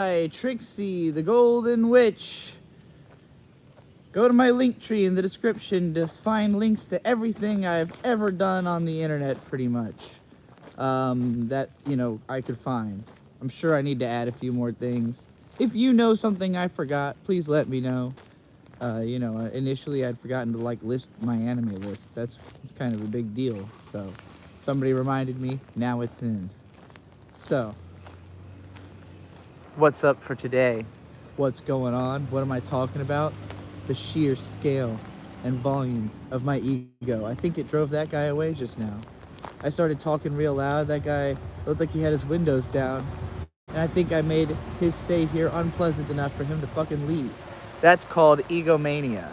Trixie, the Golden Witch. Go to my link tree in the description to find links to everything I've ever done on the internet, pretty much. That, I could find. I'm sure I need to add a few more things. If you know something I forgot, please let me know. Initially I'd forgotten to list my anime list. It's kind of a big deal. So somebody reminded me, now it's in. So, what's up for today? What's going on? What am I talking about? The sheer scale and volume of my ego. I think it drove that guy away just now. I started talking real loud. That guy looked like he had his windows down. And I think I made his stay here unpleasant enough for him to fucking leave. That's called egomania.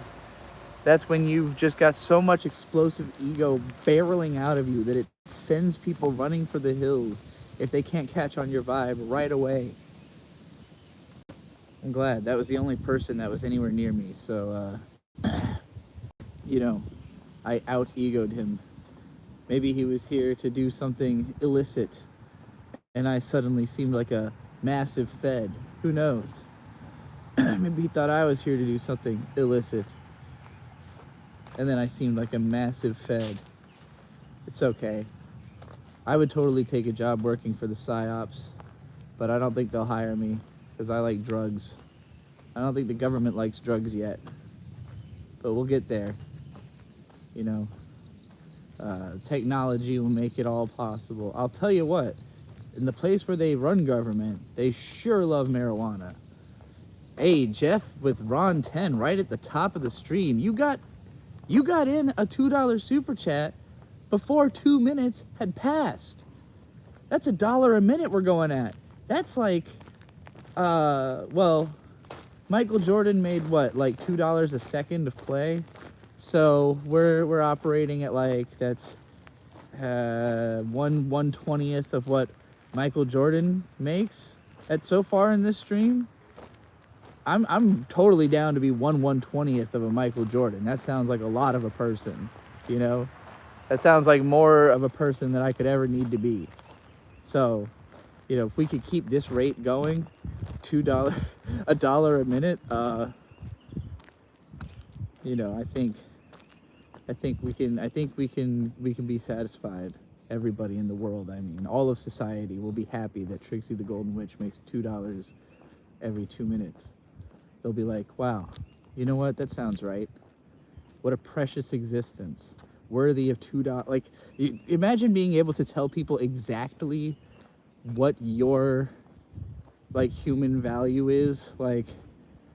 That's when you've just got so much explosive ego barreling out of you that it sends people running for the hills if they can't catch on your vibe right away. I'm glad. That was the only person that was anywhere near me, so, I out-egoed him. Maybe he was here to do something illicit, and I suddenly seemed like a massive fed. Who knows? Maybe he thought I was here to do something illicit, and then I seemed like a massive fed. It's okay. I would totally take a job working for the PSYOPs, but I don't think they'll hire me, because I like drugs. I don't think the government likes drugs yet, but we'll get there. Technology will make it all possible. I'll tell you what, in the place where they run government, they sure love marijuana. Hey, Jeff with Ron 10 right at the top of the stream. You got in a $2 super chat before 2 minutes had passed. That's $1 a minute we're going at. That's like, Michael Jordan made what, like $2 a second of play? So we're operating at that's 1/120th of what Michael Jordan makes at so far in this stream. I'm totally down to be 1/120th of a Michael Jordan. That sounds like a lot of a person, That sounds like more of a person than I could ever need to be. So, if we could keep this rate going, $1 a minute, I think we can be satisfied. Everybody in the world, all of society will be happy that Trixie the Golden Witch makes $2 every 2 minutes. They'll be like, wow, you know what? That sounds right. What a precious existence, worthy of $2. Imagine being able to tell people exactly what your human value is.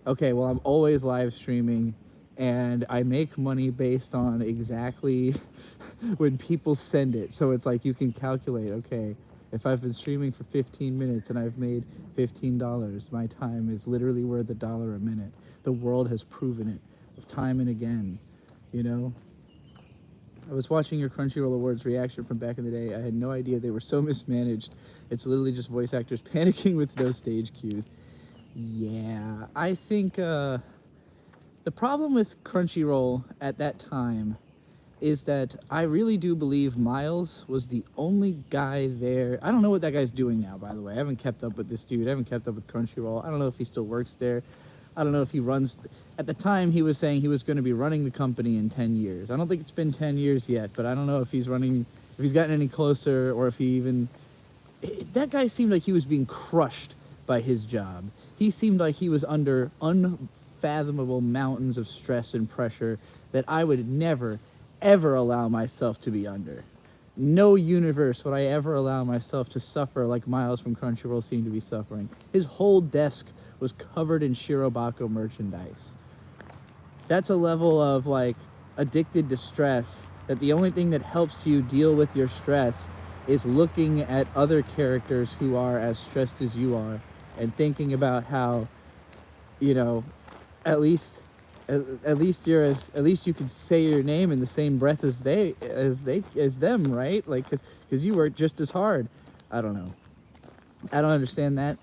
Okay, well, I'm always live streaming and I make money based on exactly when people send it. So it's you can calculate, okay, if I've been streaming for 15 minutes and I've made $15, my time is literally worth $1 a minute. The world has proven it time and again, I was watching your Crunchyroll Awards reaction from back in the day. I had no idea they were so mismanaged. It's literally just voice actors panicking with no stage cues. Yeah, I think the problem with Crunchyroll at that time is that I really do believe Miles was the only guy there. I don't know what that guy's doing now, by the way. I haven't kept up with this dude. I haven't kept up with Crunchyroll. I don't know if he still works there. I don't know if he runs. At the time, he was saying he was going to be running the company in 10 years. I don't think it's been 10 years yet, but I don't know if he's gotten any closer, or if he even... That guy seemed like he was being crushed by his job. He seemed like he was under unfathomable mountains of stress and pressure that I would never, ever allow myself to be under. No universe would I ever allow myself to suffer like Miles from Crunchyroll seemed to be suffering. His whole desk was covered in Shirobako merchandise. That's a level of addicted to stress, that the only thing that helps you deal with your stress is looking at other characters who are as stressed as you are and thinking about how, at least you can say your name in the same breath as them, right? Because you work just as hard. I don't know. I don't understand that.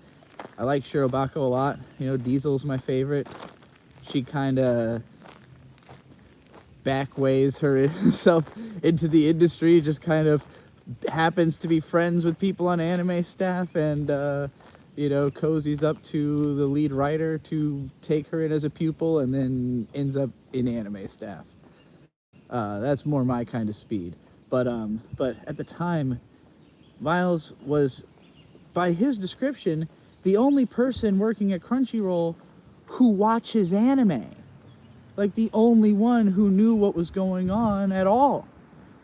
I like Shirobako a lot. Diesel's my favorite. She kind of backways herself into the industry, just kind of happens to be friends with people on anime staff, and cozies up to the lead writer to take her in as a pupil and then ends up in anime staff. That's more my kind of speed. But at the time, Miles was, by his description, the only person working at Crunchyroll who watches anime. Like the only one who knew what was going on at all,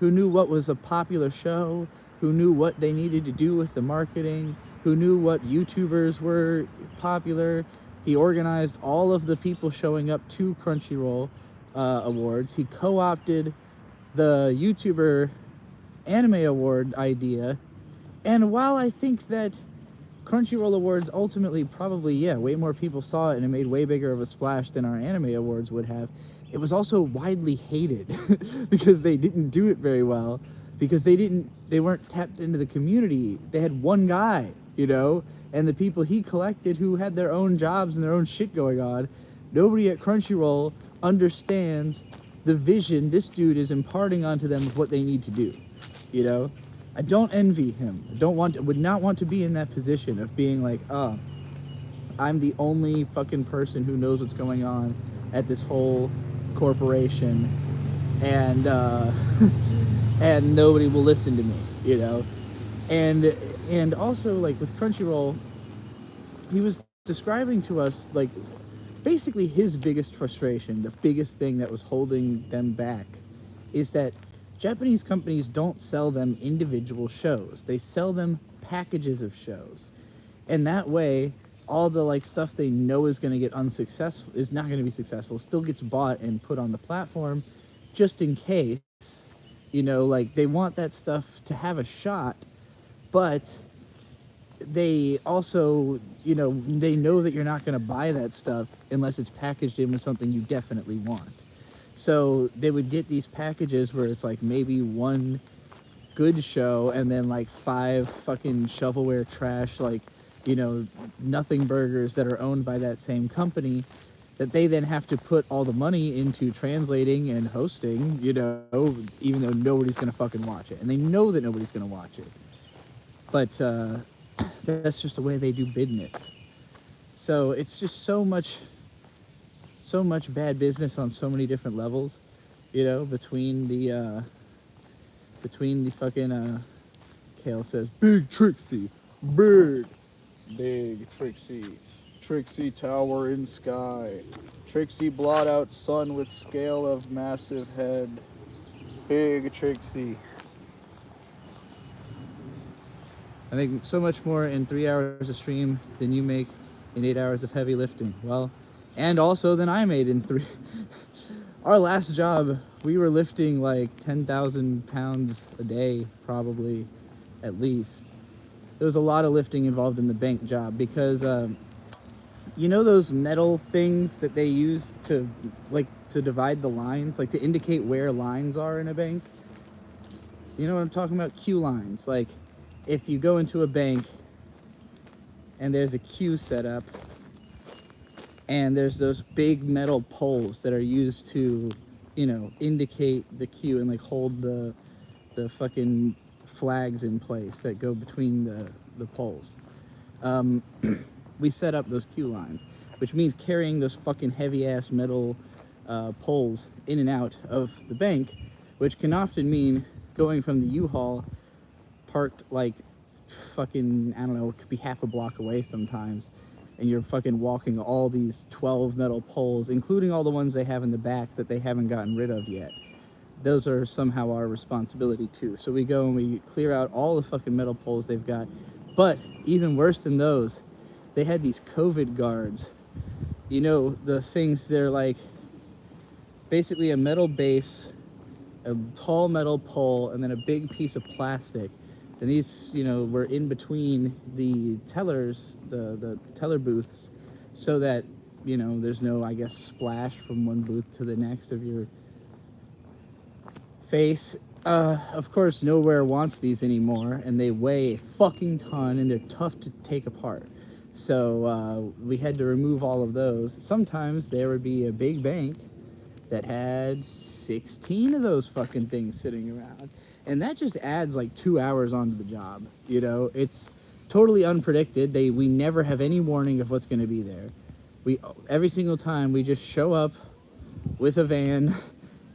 who knew what was a popular show, who knew what they needed to do with the marketing, who knew what YouTubers were popular. He organized all of the people showing up to Crunchyroll awards. He co-opted the YouTuber Anime Award idea. And while I think that Crunchyroll Awards ultimately probably, way more people saw it and it made way bigger of a splash than our Anime Awards would have, it was also widely hated because they didn't do it very well, because they weren't tapped into the community. They had one guy, and the people he collected who had their own jobs and their own shit going on. Nobody at Crunchyroll understands the vision this dude is imparting onto them of what they need to do, I don't envy him. Would not want to be in that position of being like, oh, I'm the only fucking person who knows what's going on at this whole corporation, and and nobody will listen to me, And also, like, with Crunchyroll, he was describing to us, like, basically his biggest frustration, the biggest thing that was holding them back, is that Japanese companies don't sell them individual shows. They sell them packages of shows. And that way, all the like stuff they know is going to get unsuccessful, is not going to be successful, still gets bought and put on the platform just in case. Like, they want that stuff to have a shot, but they also, they know that you're not going to buy that stuff unless it's packaged in with something you definitely want. So they would get these packages where it's like maybe one good show and then like 5 fucking shovelware trash, like, nothing burgers that are owned by that same company, that they then have to put all the money into translating and hosting, even though nobody's going to fucking watch it. And they know that nobody's going to watch it. But that's just the way they do business. So it's just so much bad business on so many different levels, between the fucking, Kale says, Big Trixie, big Trixie tower in sky, Trixie blot out sun with scale of massive head, big Trixie. I make so much more in 3 hours of stream than you make in 8 hours of heavy lifting. Well, and also than I made in 3. Our last job, we were lifting like 10,000 pounds a day, probably, at least. There was a lot of lifting involved in the bank job because, those metal things that they use to divide the lines, like to indicate where lines are in a bank? You know what I'm talking about? Queue lines. Like, if you go into a bank and there's a queue set up, and there's those big metal poles that are used to, indicate the queue and like hold the fucking flags in place that go between the poles. We set up those queue lines, which means carrying those fucking heavy ass metal poles in and out of the bank, which can often mean going from the U-Haul parked like fucking, I don't know, it could be half a block away sometimes, and you're fucking walking all these 12 metal poles, including all the ones they have in the back that they haven't gotten rid of yet. Those are somehow our responsibility too. So we go and we clear out all the fucking metal poles they've got. But even worse than those, they had these COVID guards. The things, they're like basically a metal base, a tall metal pole, and then a big piece of plastic. And these, were in between the tellers, the teller booths, so that, there's no, I guess, splash from one booth to the next of your face. Of course, nowhere wants these anymore, and they weigh a fucking ton, and they're tough to take apart. So we had to remove all of those. Sometimes there would be a big bank that had 16 of those fucking things sitting around. And that just adds like 2 hours onto the job. It's totally unpredicted. We never have any warning of what's going to be there. Every single time we just show up with a van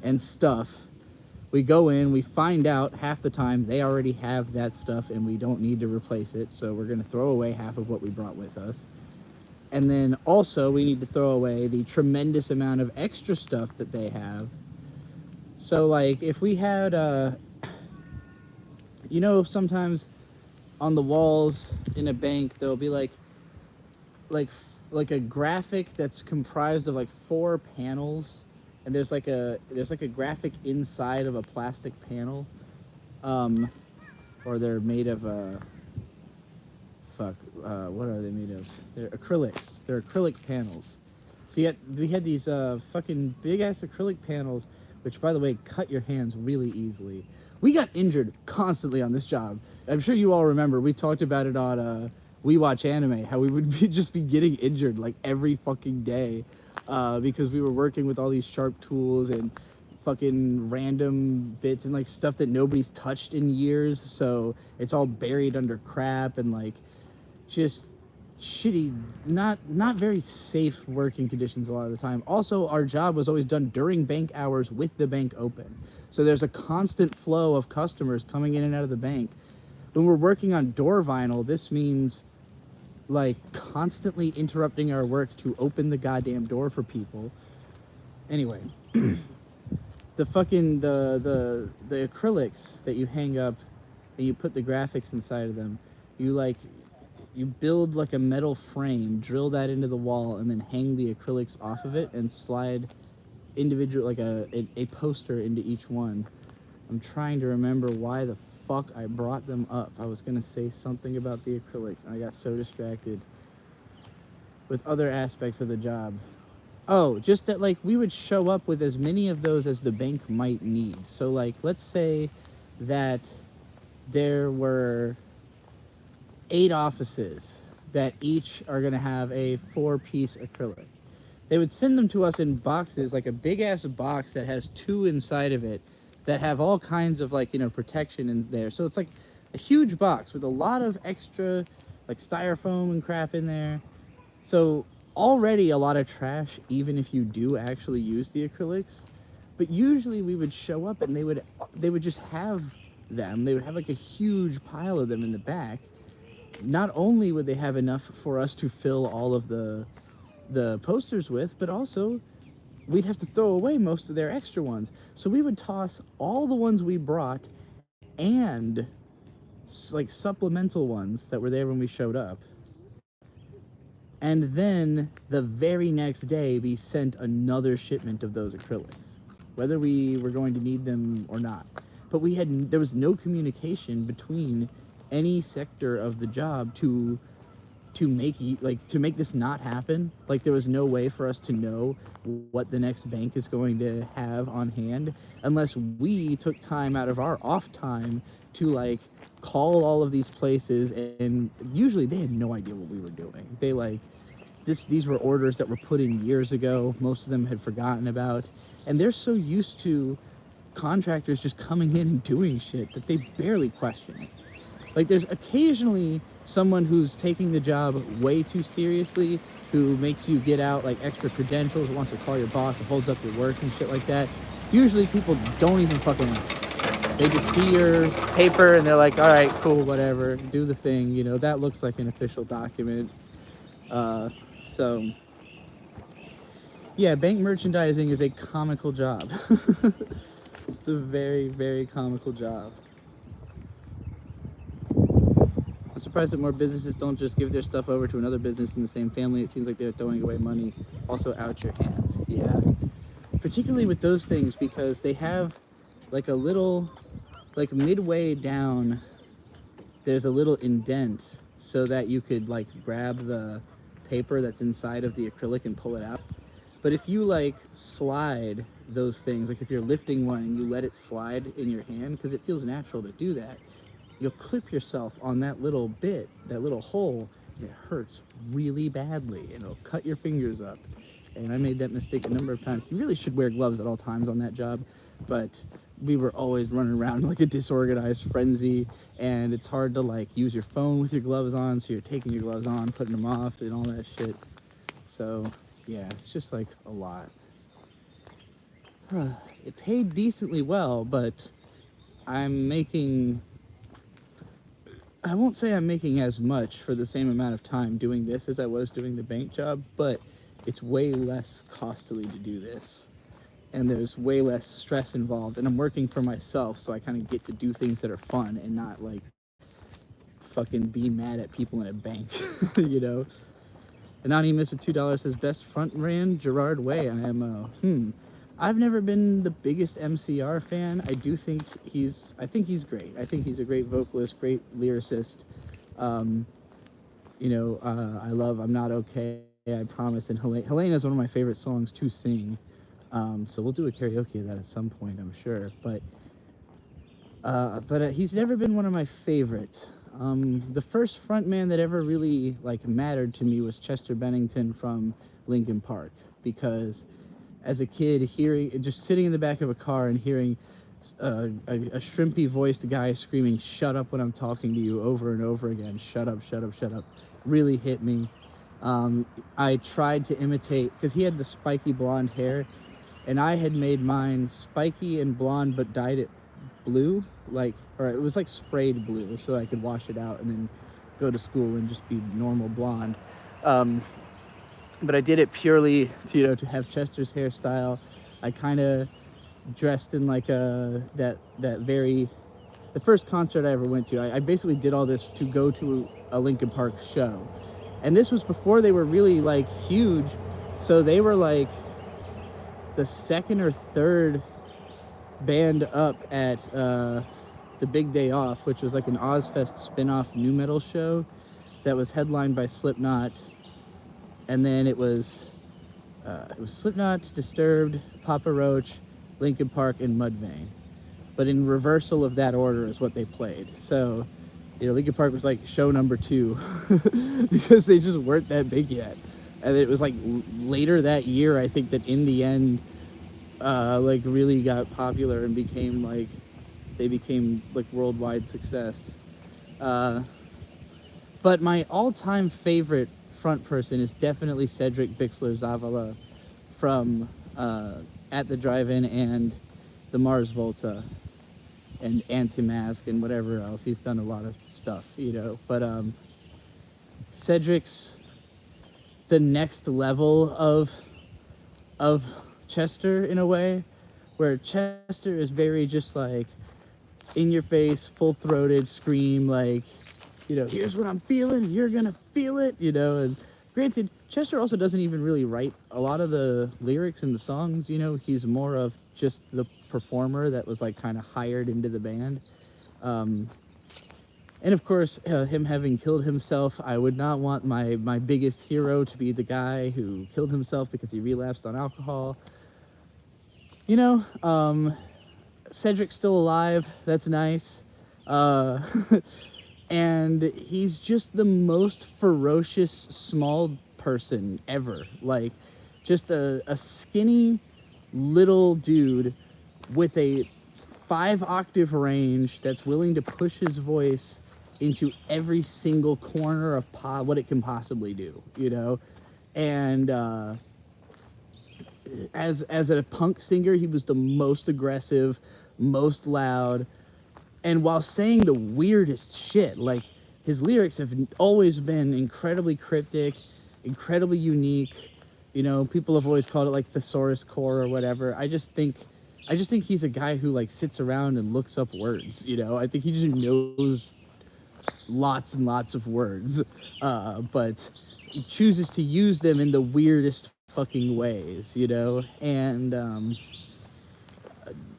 and stuff. We go in, we find out half the time they already have that stuff and we don't need to replace it, so we're going to throw away half of what we brought with us. And then also we need to throw away the tremendous amount of extra stuff that they have. So like if we had you know, sometimes on the walls in a bank there'll be like a graphic that's comprised of like 4 panels, and there's like a graphic inside of a plastic panel, or they're made of what are they made of? They're acrylics. They're acrylic panels. So we had these fucking big ass acrylic panels, which by the way cut your hands really easily. We got injured constantly on this job. I'm sure you all remember, we talked about it on We Watch Anime, how we would just be getting injured like every fucking day, because we were working with all these sharp tools and fucking random bits and like stuff that nobody's touched in years, so it's all buried under crap and like just shitty, not very safe working conditions a lot of the time. Also, our job was always done during bank hours with the bank open, so there's a constant flow of customers coming in and out of the bank. When we're working on door vinyl, this means like constantly interrupting our work to open the goddamn door for people. Anyway, the fucking the acrylics that you hang up and you put the graphics inside of them, you build like a metal frame, drill that into the wall, and then hang the acrylics off of it and slide individual like a poster into each one. I'm trying to remember why the fuck I brought them up. I was gonna say something about the acrylics and I got so distracted with other aspects of the job. Oh, just that like we would show up with as many of those as the bank might need. So like let's say that there were 8 offices that each are gonna have a 4-piece acrylic. They would send them to us in boxes, like a big ass box that has 2 inside of it that have all kinds of like, you know, protection in there. So it's like a huge box with a lot of extra like styrofoam and crap in there. So already a lot of trash, even if you do actually use the acrylics. But usually we would show up and they would just have them. They would have like a huge pile of them in the back. Not only would they have enough for us to fill all of the posters with, but also we'd have to throw away most of their extra ones. So we would toss all the ones we brought and like supplemental ones that were there when we showed up. And then the very next day we sent another shipment of those acrylics, whether we were going to need them or not. But there was no communication between any sector of the job to make this not happen. Like there was no way for us to know what the next bank is going to have on hand unless we took time out of our off time to like call all of these places, and usually they had no idea what we were doing. They like these were orders that were put in years ago. Most of them had forgotten about, and they're so used to contractors just coming in and doing shit that they barely question it. Like there's occasionally someone who's taking the job way too seriously, who makes you get out like extra credentials, wants to call your boss, and holds up your work and shit like that. Usually people don't even fucking ask. They just see your paper and they're like, all right, cool, whatever, do the thing, you know, that looks like an official document. So yeah, bank merchandising is a comical job. It's a very, very comical job. I'm surprised that more businesses don't just give their stuff over to another business in the same family. It seems like they're throwing away money also out your hands. Yeah, particularly with those things, because they have like a little, like midway down, there's a little indent so that you could like grab the paper that's inside of the acrylic and pull it out. But if you like slide those things, like if you're lifting one and you let it slide in your hand, because it feels natural to do that, you'll clip yourself on that little bit, that little hole, and it hurts really badly and it'll cut your fingers up. And I made that mistake a number of times. You really should wear gloves at all times on that job, but we were always running around like a disorganized frenzy, and it's hard to like use your phone with your gloves on, so you're taking your gloves on, putting them off, and all that shit. So yeah, it's just like a lot. It paid decently well, but I'm making, I won't say I'm making as much for the same amount of time doing this as I was doing the bank job, but it's way less costly to do this. And there's way less stress involved, and I'm working for myself, so I kind of get to do things that are fun and not like fucking be mad at people in a bank, you know? Anonymous with $2 says, best front man, Gerard Way, IMO. I've never been the biggest MCR fan. I think he's great. I think he's a great vocalist, great lyricist. You know, I love I'm Not Okay, I Promise, and Helena is one of my favorite songs to sing. So we'll do a karaoke of that at some point, I'm sure. But he's never been one of my favorites. The first frontman that ever really like mattered to me was Chester Bennington from Linkin Park, because as a kid, just sitting in the back of a car and hearing a shrimpy voiced guy screaming "Shut up" when I'm talking to you over and over again, "Shut up, shut up, shut up," really hit me. I tried to imitate, because he had the spiky blonde hair, and I had made mine spiky and blonde but dyed it blue, or it was like sprayed blue, so I could wash it out and then go to school and just be normal blonde. But I did it purely to, you know, to have Chester's hairstyle. I kind of dressed in like the first concert I ever went to. I basically did all this to go to a Linkin Park show, and this was before they were really like huge, so they were like the second or third band up at the Big Day Off, which was like an Ozfest spin-off nu metal show that was headlined by Slipknot. And then it was Slipknot, Disturbed, Papa Roach, Linkin Park, and Mudvayne. But in reversal of that order is what they played. So, you know, Linkin Park was like show number 2 because they just weren't that big yet. And it was like later that year, I think, that In the End like really got popular and became like worldwide success. But my all-time favorite front person is definitely Cedric Bixler-Zavala from At the Drive-In and the Mars Volta and Anti-Mask and whatever else. He's done a lot of stuff, you know. But Cedric's the next level of Chester in a way, where Chester is very just like in your face, full-throated scream, like, you know, here's what I'm feeling, you're gonna feel it, you know. And granted, Chester also doesn't even really write a lot of the lyrics in the songs, you know. He's more of just the performer that was like kind of hired into the band. And of course, him having killed himself, I would not want my biggest hero to be the guy who killed himself because he relapsed on alcohol. You know, Cedric's still alive, that's nice. And he's just the most ferocious small person ever. Like, just a skinny little dude with a 5-octave range that's willing to push his voice into every single corner of what it can possibly do, you know? And as a punk singer, he was the most aggressive, most loud, and while saying the weirdest shit. Like, his lyrics have always been incredibly cryptic, incredibly unique. You know, people have always called it like thesaurus core or whatever. I just think he's a guy who like sits around and looks up words, you know? I think he just knows lots and lots of words, but he chooses to use them in the weirdest fucking ways, you know? And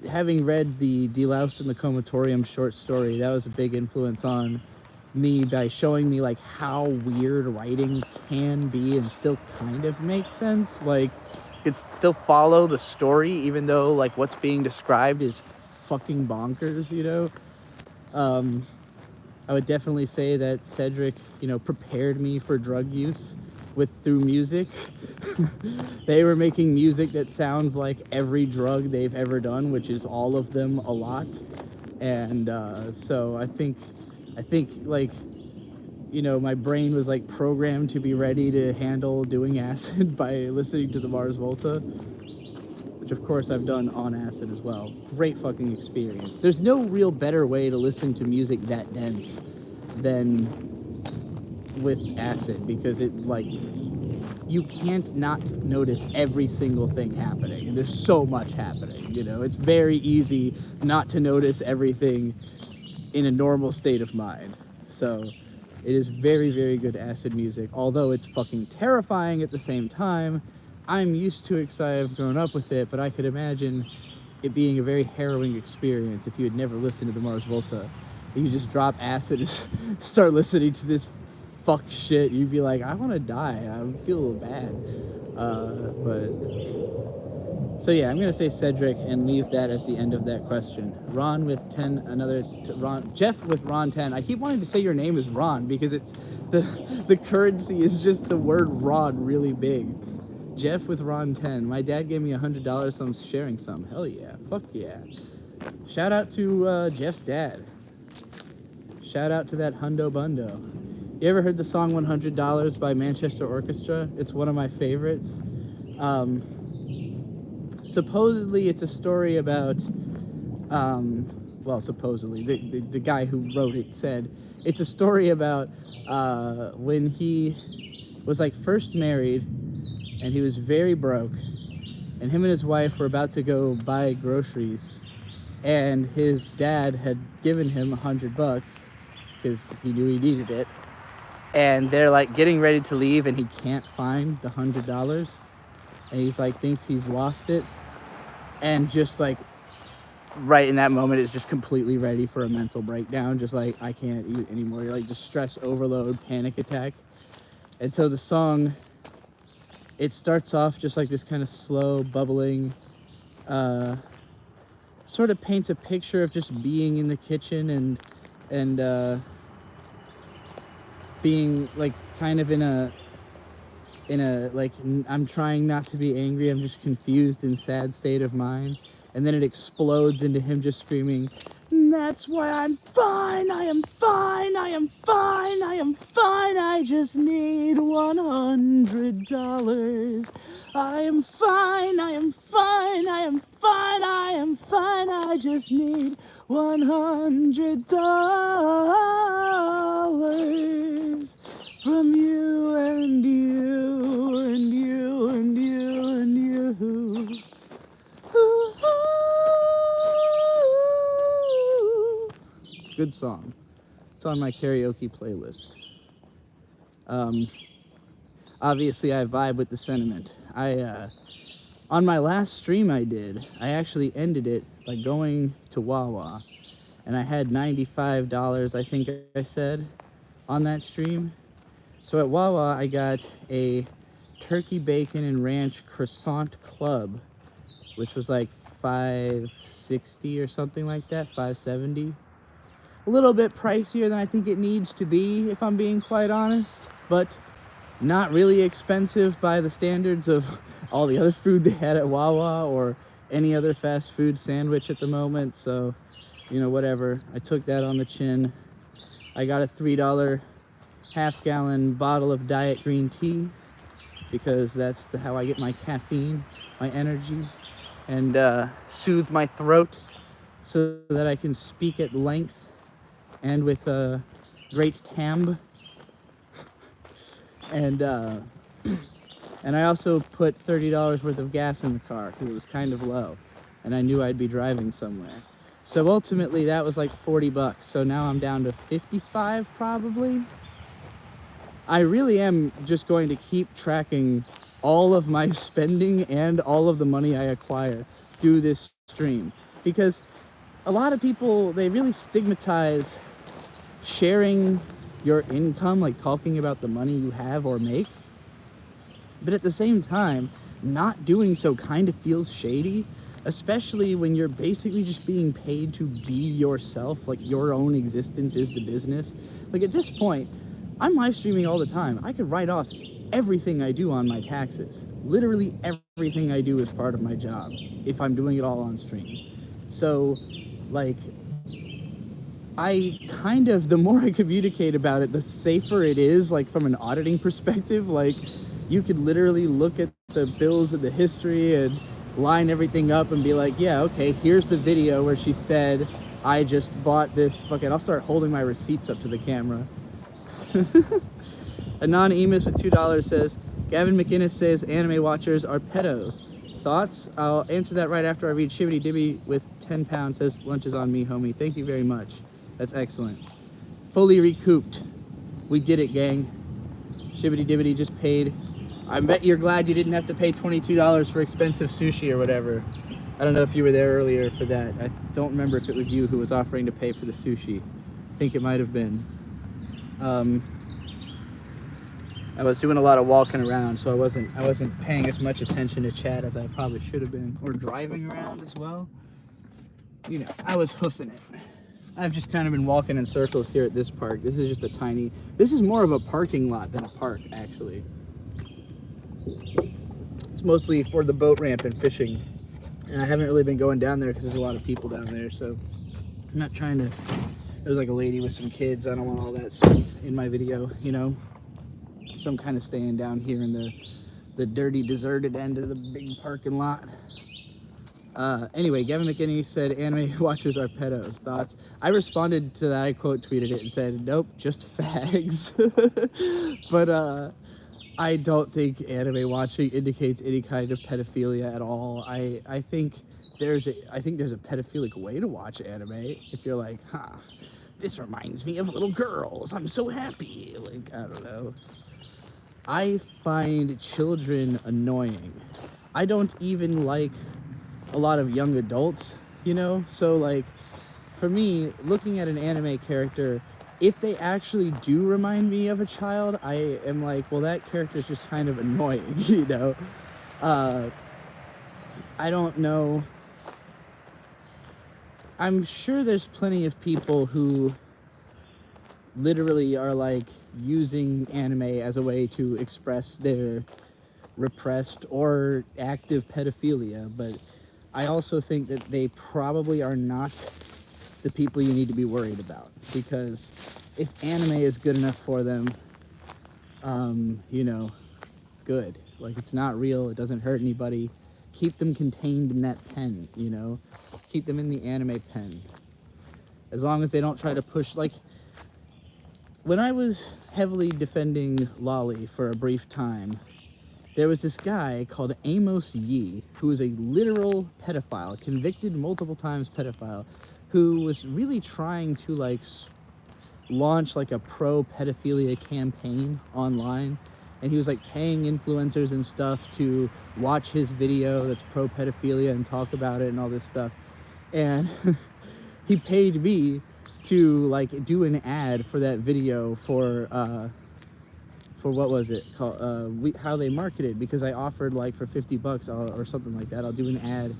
having read the Deloused in the Comatorium short story, that was a big influence on me by showing me like how weird writing can be and still kind of make sense. Like, you could still follow the story even though like what's being described is fucking bonkers, you know? I would definitely say that Cedric, you know, prepared me for drug use through music. They were making music that sounds like every drug they've ever done, which is all of them a lot. And so I think like, you know, my brain was like programmed to be ready to handle doing acid by listening to the Mars Volta, which of course I've done on acid as well. Great fucking experience. There's no real better way to listen to music that dense than with acid, because it, like, you can't not notice every single thing happening, and there's so much happening, you know. It's very easy not to notice everything in a normal state of mind. So it is very, very good acid music, although it's fucking terrifying at the same time. I'm used to it because I've grown up with it, but I could imagine it being a very harrowing experience if you had never listened to the Mars Volta. You just drop acid and start listening to this fuck shit. You'd be like, I want to die. I feel a little bad. So yeah, I'm gonna say Cedric and leave that as the end of that question. Ron with 10, Jeff with Ron 10. I keep wanting to say your name is Ron because it's the currency is just the word Ron really big. Jeff with Ron 10. My dad gave me $100, so I'm sharing some. Hell yeah. Fuck yeah. Shout out to Jeff's dad. Shout out to that Hundo Bundo. You ever heard the song $100 by Manchester Orchestra? It's one of my favorites. Supposedly it's a story about, well, supposedly, the guy who wrote it said, it's a story about when he was like first married and he was very broke, and him and his wife were about to go buy groceries, and his dad had given him $100 because he knew he needed it, and they're like getting ready to leave and he can't find the $100, and he's like thinks he's lost it, and just like right in that moment is just completely ready for a mental breakdown, just like I can't eat anymore, like just stress overload, panic attack. And so the song, it starts off just like this kind of slow bubbling, sort of paints a picture of just being in the kitchen and being like kind of in a like, I'm trying not to be angry, I'm just confused and sad state of mind. And then it explodes into him just screaming, that's why I'm fine, I am fine, I am fine, I am fine, I just need $100. I am fine, I am fine, I am fine, I am fine, I just need $100 from you and you and you and you and you. Good song. It's on my karaoke playlist. Obviously I vibe with the sentiment. On my last stream I actually ended it by going to Wawa, and I had $95, I think I said, on that stream. So at Wawa I got a turkey bacon and ranch croissant club, which was like $5.60 or something like that, $5.70. A little bit pricier than I think it needs to be, if I'm being quite honest, but not really expensive by the standards of all the other food they had at Wawa or any other fast food sandwich at the moment. So, you know, whatever. I took that on the chin. I got a $3 half-gallon bottle of diet green tea because that's how I get my caffeine, my energy, and soothe my throat so that I can speak at length and with great timbre. And I also put $30 worth of gas in the car because it was kind of low and I knew I'd be driving somewhere. So ultimately that was like $40. So now I'm down to 55 probably. I really am just going to keep tracking all of my spending and all of the money I acquire through this stream, because a lot of people, they really stigmatize sharing your income, like talking about the money you have or make, but at the same time not doing so kind of feels shady, especially when you're basically just being paid to be yourself, like your own existence is the business. Like at this point I'm live streaming all the time. I could write off everything I do on my taxes. Literally everything I do is part of my job if I'm doing it all on stream. So, like, I kind of, the more I communicate about it, the safer it is, like, from an auditing perspective. Like, you could literally look at the bills and the history and line everything up and be like, yeah, okay, here's the video where she said, I just bought this fucking, I'll start holding my receipts up to the camera. Anon Emus with $2 says, Gavin McInnes says anime watchers are pedos. Thoughts? I'll answer that right after I read Shibbity Dibby with 10 pounds says, lunch is on me, homie. Thank you very much. That's excellent. Fully recouped. We did it, gang. Shibbity Dibbity just paid. I bet you're glad you didn't have to pay $22 for expensive sushi or whatever. I don't know if you were there earlier for that. I don't remember if it was you who was offering to pay for the sushi. I think it might have been. I was doing a lot of walking around, so I wasn't paying as much attention to chat as I probably should have been, or driving around as well. You know, I was hoofing it. I've just kind of been walking in circles here at this park. This is just a tiny, this is more of a parking lot than a park, actually. It's mostly for the boat ramp and fishing, and I haven't really been going down there because there's a lot of people down there, so I'm not trying to, there's like a lady with some kids. I don't want all that stuff in my video, you know? So I'm kind of staying down here in the dirty, deserted end of the big parking lot. Anyway, Gavin McInnes said anime watchers are pedos. Thoughts? I responded to that. I quote tweeted it and said, nope, just fags. But I don't think anime watching indicates any kind of pedophilia at all. I think there's a pedophilic way to watch anime. If you're like, this reminds me of little girls, I'm so happy. Like, I don't know. I find children annoying. I don't even like a lot of young adults, you know? So, like, for me, looking at an anime character, if they actually do remind me of a child, I am like, well, that character's just kind of annoying, you know? I don't know. I'm sure there's plenty of people who literally are like using anime as a way to express their repressed or active pedophilia, but I also think that they probably are not the people you need to be worried about, because if anime is good enough for them, you know, good. Like, it's not real, it doesn't hurt anybody. Keep them contained in that pen, you know? Keep them in the anime pen. As long as they don't try to push, like, when I was heavily defending Lolly for a brief time, there was this guy called Amos Yee, who was a literal pedophile, convicted multiple times pedophile, who was really trying to, like, launch, like, a pro-pedophilia campaign online. And he was, like, paying influencers and stuff to watch his video that's pro-pedophilia and talk about it and all this stuff. And he paid me to, like, do an ad for that video for what was it called, how they marketed, because I offered, like, for $50 or something like that, I'll do an ad,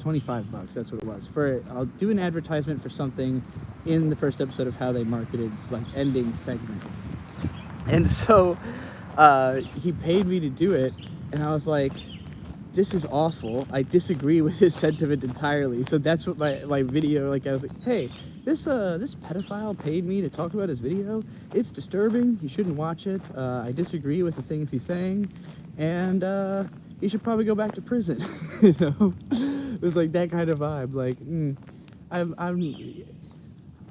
$25, that's what it was, I'll do an advertisement for something in the first episode of How They Marketed's, like, ending segment. And so he paid me to do it, and I was like, this is awful, I disagree with his sentiment entirely. So that's what my video, like, I was like, hey, this pedophile paid me to talk about his video. It's disturbing. You shouldn't watch it. I disagree with the things he's saying, and he should probably go back to prison. You know, it was like that kind of vibe. Like,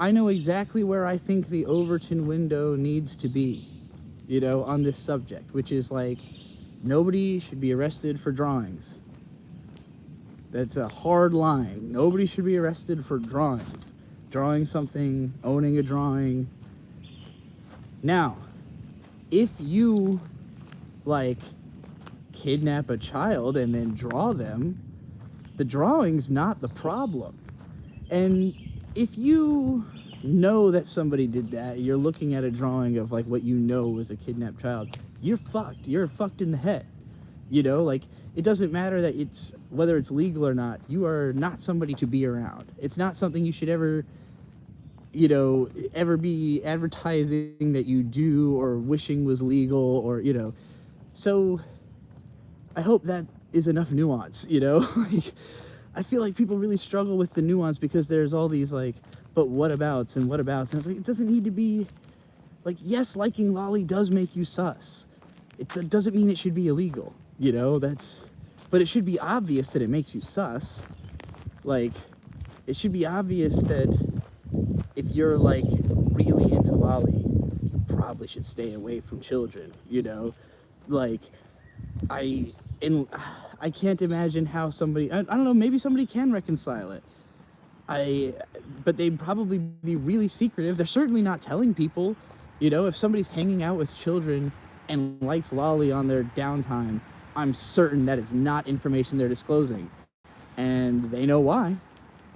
I know exactly where I think the Overton window needs to be, you know, on this subject, which is like, nobody should be arrested for drawings. That's a hard line. Nobody should be arrested for drawings. Drawing something, owning a drawing. Now, if you, like, kidnap a child and then draw them, the drawing's not the problem. And if you know that somebody did that, you're looking at a drawing of, like, what you know was a kidnapped child, you're fucked. You're fucked in the head. You know, like, it doesn't matter that whether it's legal or not, you are not somebody to be around. It's not something you should ever, you know, ever be advertising that you do or wishing was legal, or, you know, So I hope that is enough nuance, you know? Like, I feel like people really struggle with the nuance because there's all these like, but what abouts and what abouts, and it's like, it doesn't need to be like, yes, liking lolly does make you sus. It doesn't mean it should be illegal, you know? But it should be obvious that it makes you sus. Like, it should be obvious that if you're like really into lolly, you probably should stay away from children, you know? Like, I can't imagine how somebody, I don't know, maybe somebody can reconcile it. But they'd probably be really secretive. They're certainly not telling people, you know, if somebody's hanging out with children and likes lolly on their downtime, I'm certain that is not information they're disclosing. And they know why.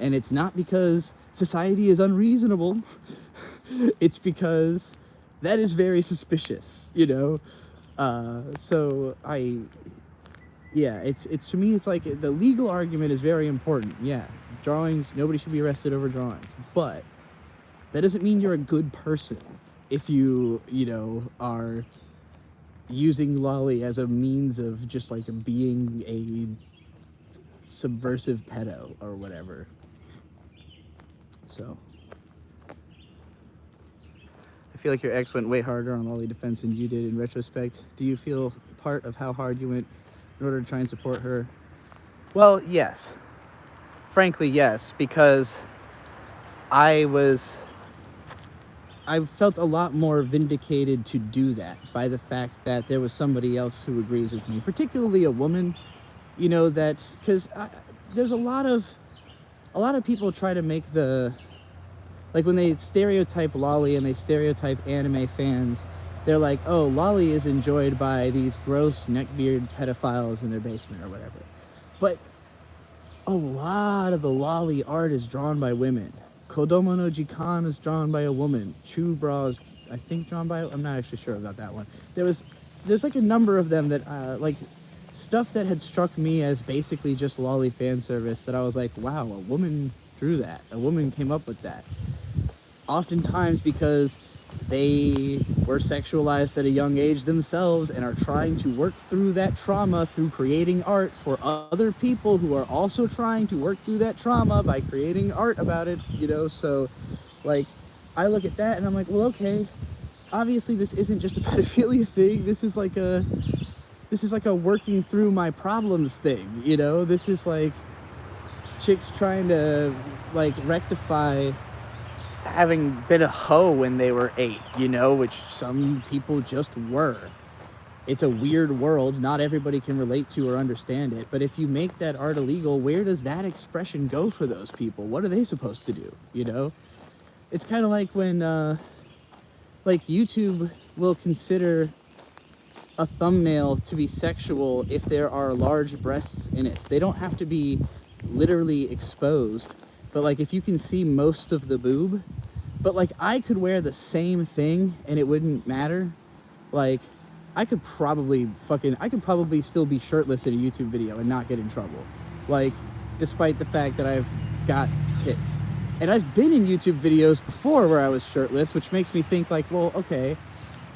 And it's not because society is unreasonable. It's because that is very suspicious, you know? Yeah, it's to me, it's like the legal argument is very important. Yeah, drawings, nobody should be arrested over drawings. But that doesn't mean you're a good person if you know, are using lolly as a means of just like being a subversive pedo or whatever. So I feel like your ex went way harder on lolly defense than you did in retrospect. Do you feel part of how hard you went in order to try and support her? Well, yes. Frankly, yes, because I felt a lot more vindicated to do that by the fact that there was somebody else who agrees with me, particularly a woman, you know, that, because there's a lot of people try to make like when they stereotype lolly and they stereotype anime fans, they're like, oh, lolly is enjoyed by these gross neckbeard pedophiles in their basement or whatever. But a lot of the lolly art is drawn by women. Kodomo no Jikan is drawn by a woman. Chu Bra is, I think, drawn by, I'm not actually sure about that one. There's like a number of them that, like, stuff that had struck me as basically just lolly fan service that I was like, wow, a woman drew that. A woman came up with that. Oftentimes because they were sexualized at a young age themselves and are trying to work through that trauma through creating art for other people who are also trying to work through that trauma by creating art about it, you know? So, like, I look at that and I'm like, well, okay, obviously this isn't just a pedophilia thing. This is like a working through my problems thing, you know? This is like chicks trying to, like, rectify having been a hoe when they were 8, you know, which some people just were. It's a weird world. Not everybody can relate to or understand it. But if you make that art illegal, where does that expression go for those people? What are they supposed to do, you know? It's kind of like when, like, YouTube will consider a thumbnail to be sexual if there are large breasts in it. They don't have to be literally exposed, but like if you can see most of the boob, but like I could wear the same thing and it wouldn't matter. Like I could probably still be shirtless in a YouTube video and not get in trouble. Like, despite the fact that I've got tits. And I've been in YouTube videos before where I was shirtless, which makes me think like, well, okay,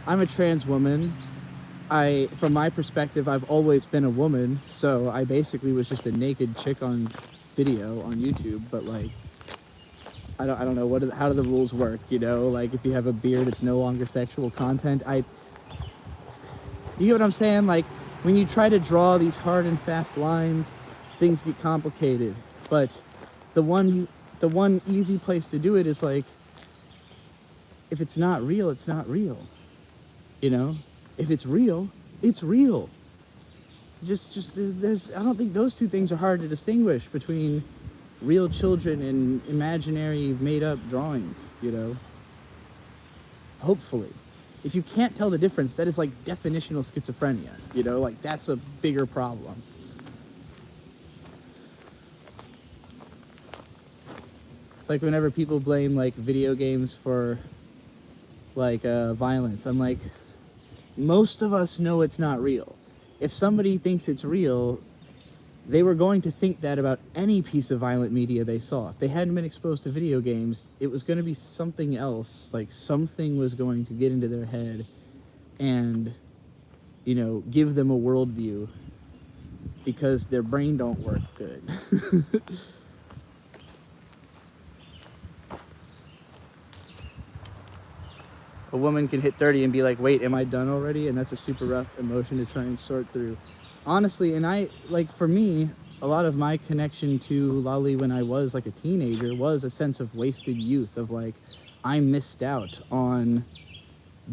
I'm a trans woman. From my perspective, I've always been a woman, so I basically was just a naked chick on video on YouTube, but like, I don't know, how do the rules work, you know? Like, if you have a beard, it's no longer sexual content. You get what I'm saying? Like, when you try to draw these hard and fast lines, things get complicated. But the one easy place to do it is like, if it's not real, it's not real, you know? If it's real, it's real. I don't think those two things are hard to distinguish between real children and imaginary made-up drawings, you know? Hopefully. If you can't tell the difference, that is like definitional schizophrenia, you know? Like, that's a bigger problem. It's like whenever people blame, like, video games for, like, violence, I'm like, most of us know it's not real. If somebody thinks it's real, they were going to think that about any piece of violent media they saw. If they hadn't been exposed to video games, it was going to be something else. Like, something was going to get into their head and you know, give them a worldview because their brain don't work good. A woman can hit 30 and be like, wait, am I done already? And that's a super rough emotion to try and sort through. Honestly, and I, like, for me, a lot of my connection to Lolly when I was like a teenager was a sense of wasted youth, of like, I missed out on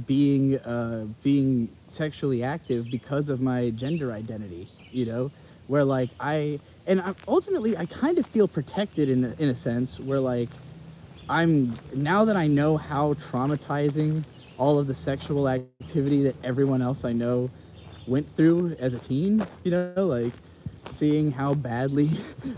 being sexually active because of my gender identity, you know, where like ultimately I kind of feel protected in a sense where like now that I know how traumatizing all of the sexual activity that everyone else I know went through as a teen, you know, like seeing how badly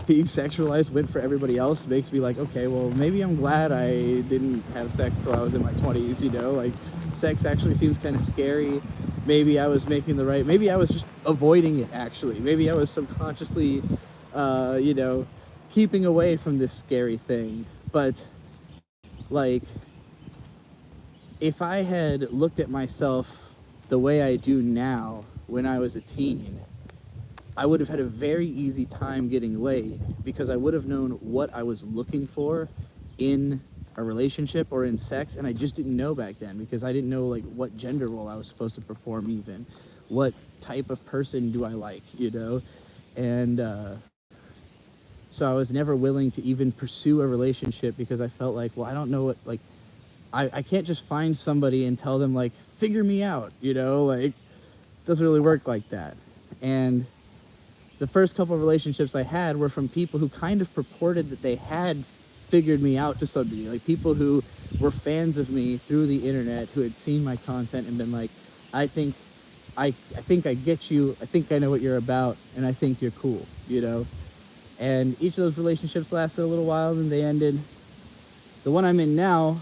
being sexualized went for everybody else makes me like, okay, well, maybe I'm glad I didn't have sex till I was in my 20s, you know, like sex actually seems kind of scary. Maybe I was maybe I was just avoiding it actually. Maybe I was subconsciously, you know, keeping away from this scary thing. But like, if I had looked at myself the way I do now when I was a teen, I would have had a very easy time getting laid because I would have known what I was looking for in a relationship or in sex, and I just didn't know back then because I didn't know like what gender role I was supposed to perform, even what type of person do I like, you know. And so I was never willing to even pursue a relationship because I felt like, well, I don't know what, like, I can't just find somebody and tell them like, figure me out, you know, like, it doesn't really work like that. And the first couple of relationships I had were from people who kind of purported that they had figured me out to some degree, like people who were fans of me through the internet, who had seen my content and been like, I think I get you, I think I know what you're about, and I think you're cool, you know. And each of those relationships lasted a little while, and they ended. The one I'm in now,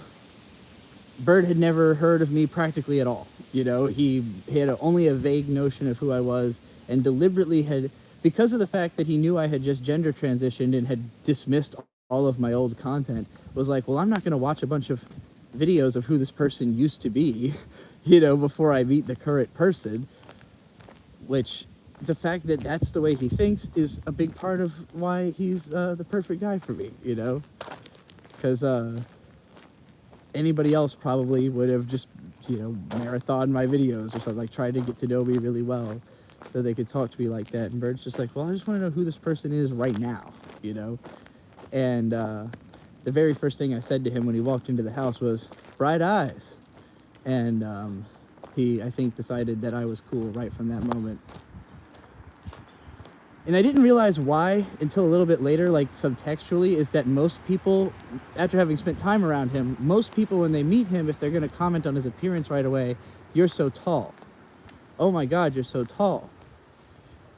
Bird had never heard of me practically at all, you know. He had only a vague notion of who I was, and deliberately had, because of the fact that he knew I had just gender transitioned and had dismissed all of my old content, was like, well, I'm not going to watch a bunch of videos of who this person used to be, you know, before I meet the current person. Which, the fact that that's the way he thinks is a big part of why he's the perfect guy for me, you know? Because anybody else probably would have just, you know, marathoned my videos or something, like tried to get to know me really well so they could talk to me like that. And Bird's just like, well, I just want to know who this person is right now, you know? And the very first thing I said to him when he walked into the house was, bright eyes. And he, I think, decided that I was cool right from that moment. And I didn't realize why until a little bit later, like subtextually, is that most people, after having spent time around him, most people when they meet him, if they're going to comment on his appearance right away, you're so tall. Oh my God, you're so tall.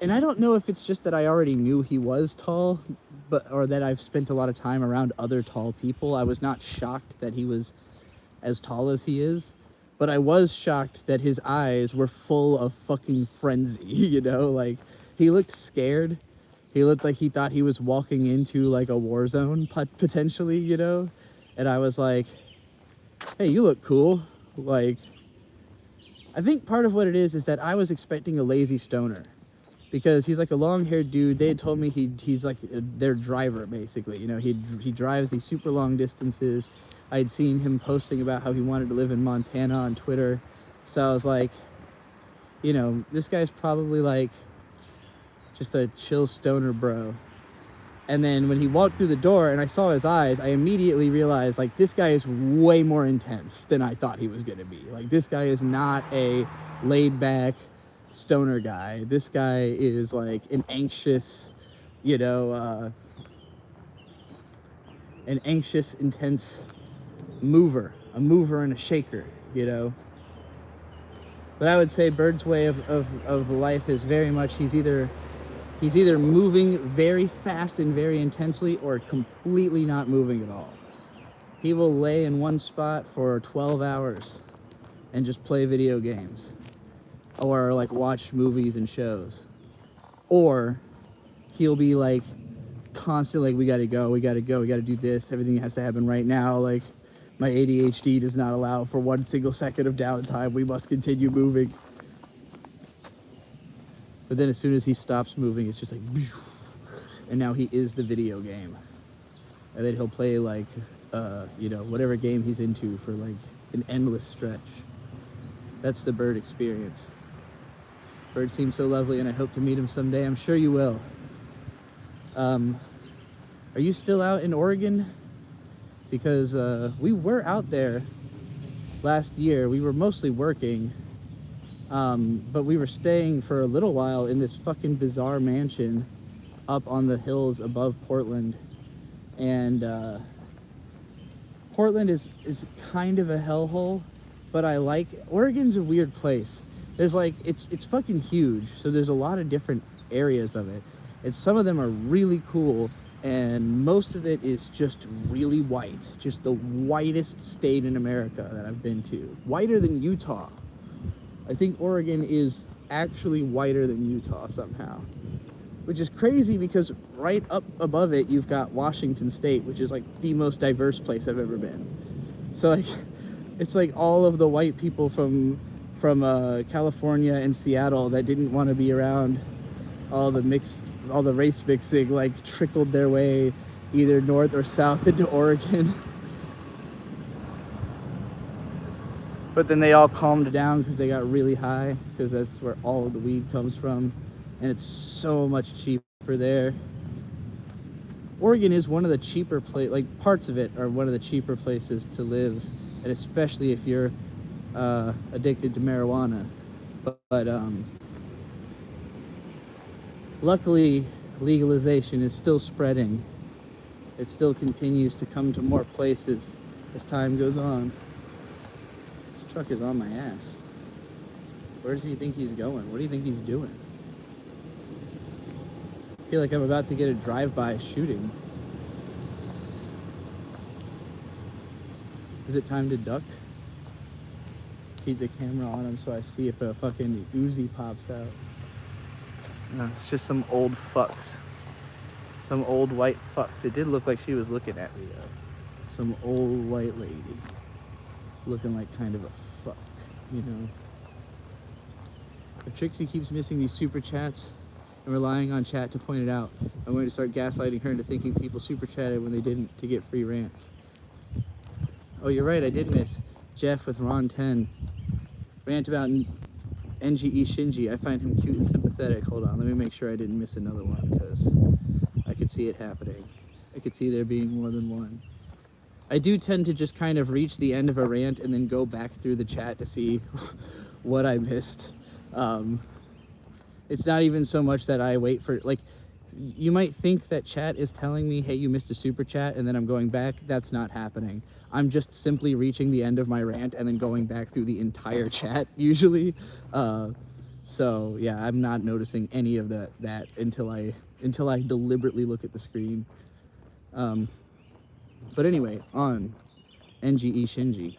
And I don't know if it's just that I already knew he was tall, or that I've spent a lot of time around other tall people. I was not shocked that he was as tall as he is, but I was shocked that his eyes were full of fucking frenzy, you know? Like, he looked scared. He looked like he thought he was walking into like a war zone, potentially, you know? And I was like, hey, you look cool. Like, I think part of what it is that I was expecting a lazy stoner, because he's like a long-haired dude. They had told me he's like their driver, basically. You know, he drives these super long distances. I had seen him posting about how he wanted to live in Montana on Twitter. So I was like, you know, this guy's probably like just a chill stoner bro. And then when he walked through the door and I saw his eyes, I immediately realized, like, this guy is way more intense than I thought he was going to be. Like, this guy is not a laid-back stoner guy. This guy is, like, an anxious, you know, an anxious, intense mover. A mover and a shaker, you know. But I would say Bird's way of life is very much, he's either moving very fast and very intensely or completely not moving at all. He will lay in one spot for 12 hours and just play video games or like watch movies and shows. Or he'll be like constantly like, we gotta go, we gotta do this, everything has to happen right now. Like, my ADHD does not allow for one single second of downtime. We must continue moving. But then as soon as he stops moving, it's just like, and now he is the video game. And then he'll play like, you know, whatever game he's into for like an endless stretch. That's the Bird experience. Bird seems so lovely, and I hope to meet him someday. I'm sure you will. Are you still out in Oregon? Because we were out there last year. We were mostly working, but we were staying for a little while in this fucking bizarre mansion up on the hills above Portland. And Portland is kind of a hellhole, but I like Oregon's a weird place. There's like it's fucking huge, so there's a lot of different areas of it, and some of them are really cool, and most of it is just really white, just the whitest state in America that I've been to, whiter than Utah. I think Oregon is actually whiter than Utah somehow, which is crazy because right up above it you've got Washington State, which is like the most diverse place I've ever been. So like it's like all of the white people from California and Seattle that didn't want to be around all the race mixing, like trickled their way either north or south into Oregon. But then they all calmed down because they got really high, because that's where all of the weed comes from, and it's so much cheaper there. Oregon is one of the cheaper parts of it are one of the cheaper places to live, and especially if you're addicted to marijuana. But luckily legalization is still spreading. It still continues to come to more places as time goes on. This truck is on my ass. Where does he think he's going? What do you think he's doing? I feel like I'm about to get a drive-by shooting. Is it time to duck? Keep the camera on him so I see if a fucking Uzi pops out. No, it's just some old fucks. Some old white fucks. It did look like she was looking at me though. Some old white lady. Looking like kind of a fuck, you know. If Trixie keeps missing these super chats and relying on chat to point it out, I'm going to start gaslighting her into thinking people super chatted when they didn't to get free rants. Oh, you're right, I did miss Jeff with Ron 10. Rant about NGE Shinji. I find him cute and sympathetic. Hold on, let me make sure I didn't miss another one, because I could see it happening. I could see there being more than one. I do tend to just kind of reach the end of a rant and then go back through the chat to see what I missed. It's not even so much that I wait for, like, you might think that chat is telling me, hey, you missed a super chat, and then I'm going back. That's not happening. I'm just simply reaching the end of my rant and then going back through the entire chat usually. So yeah, I'm not noticing any of that until I deliberately look at the screen. But anyway, on NGE Shinji,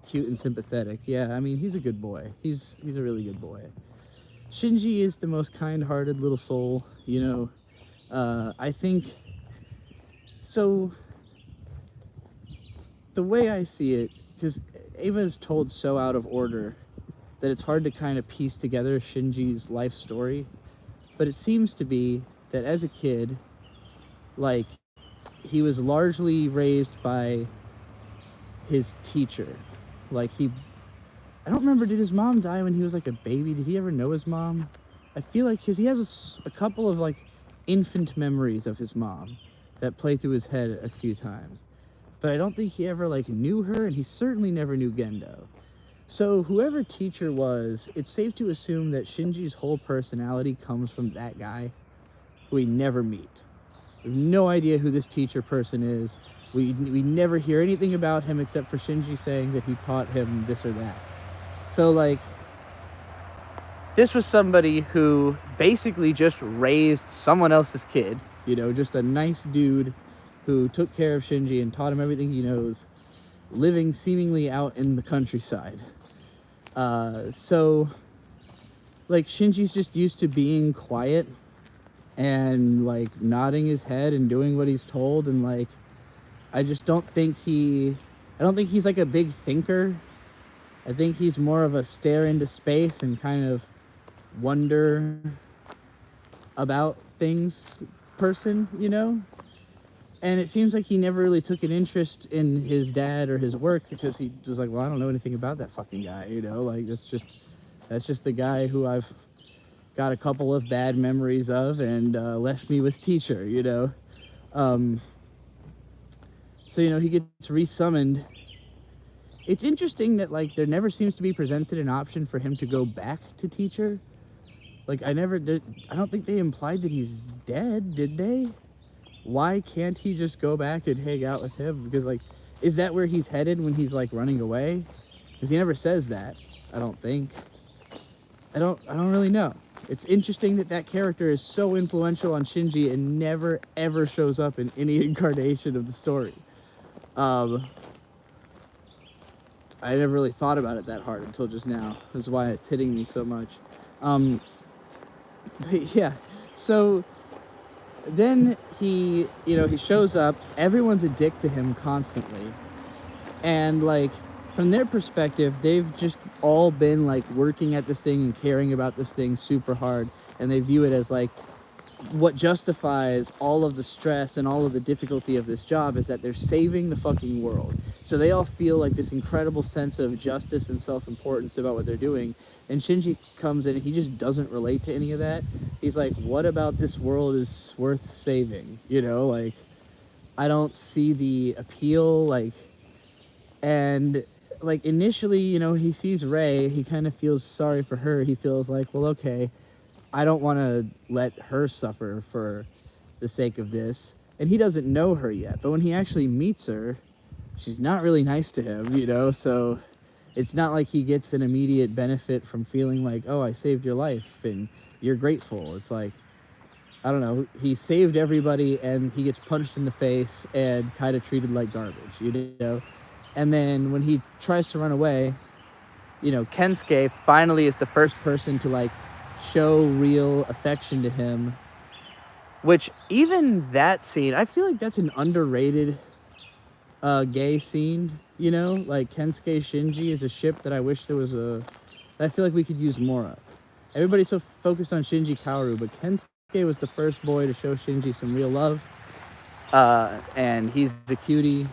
cute and sympathetic. Yeah, I mean, he's a good boy. He's a really good boy. Shinji is the most kind-hearted little soul, you know. I think so. The way I see it, because Ava is told so out of order that it's hard to kind of piece together Shinji's life story, but it seems to be that as a kid, like, he was largely raised by his teacher. Like, I don't remember, did his mom die when he was like a baby? Did he ever know his mom? I feel like he has a couple of like infant memories of his mom that play through his head a few times. But I don't think he ever like knew her, and he certainly never knew Gendo. So whoever teacher was, it's safe to assume that Shinji's whole personality comes from that guy who we never meet. We have no idea who this teacher person is. We never hear anything about him except for Shinji saying that he taught him this or that. So like, this was somebody who basically just raised someone else's kid, you know, just a nice dude who took care of Shinji and taught him everything he knows, living seemingly out in the countryside. So, like, Shinji's just used to being quiet and, like, nodding his head and doing what he's told, and, like, I just don't think he's, like, a big thinker. I think he's more of a stare into space and kind of wonder about things person, you know? And it seems like he never really took an interest in his dad or his work because he was like, well, I don't know anything about that fucking guy, you know? Like, that's just the guy who I've got a couple of bad memories of and left me with teacher, you know? So, you know, he gets resummoned. It's interesting that, like, there never seems to be presented an option for him to go back to teacher. Like, I don't think they implied that he's dead, did they? Why can't he just go back and hang out with him? Because, like, is that where he's headed when he's, like, running away? Because he never says that, I don't think. I don't really know. It's interesting that that character is so influential on Shinji and never, ever shows up in any incarnation of the story. I never really thought about it that hard until just now. That's why it's hitting me so much. But yeah, so then he shows up. Everyone's a dick to him constantly. And, like, from their perspective, they've just all been, like, working at this thing and caring about this thing super hard. And they view it as, like, what justifies all of the stress and all of the difficulty of this job is that they're saving the fucking world. So they all feel like this incredible sense of justice and self-importance about what they're doing. And Shinji comes in and he just doesn't relate to any of that. He's like, what about this world is worth saving? You know, like, I don't see the appeal, like, and, like, initially, you know, he sees Rei, he kind of feels sorry for her. He feels like, well, okay, I don't want to let her suffer for the sake of this. And he doesn't know her yet, but when he actually meets her, she's not really nice to him, you know, so it's not like he gets an immediate benefit from feeling like, oh, I saved your life and you're grateful. It's like, I don't know, he saved everybody and he gets punched in the face and kind of treated like garbage, you know? And then when he tries to run away, you know, Kensuke finally is the first person to, like, show real affection to him. Which, even that scene, I feel like that's an underrated gay scene, you know? Like, Kensuke Shinji is a ship that I wish there was I feel like we could use more of. Everybody's so focused on Shinji Kaoru, but Kensuke was the first boy to show Shinji some real love. And he's a cutie.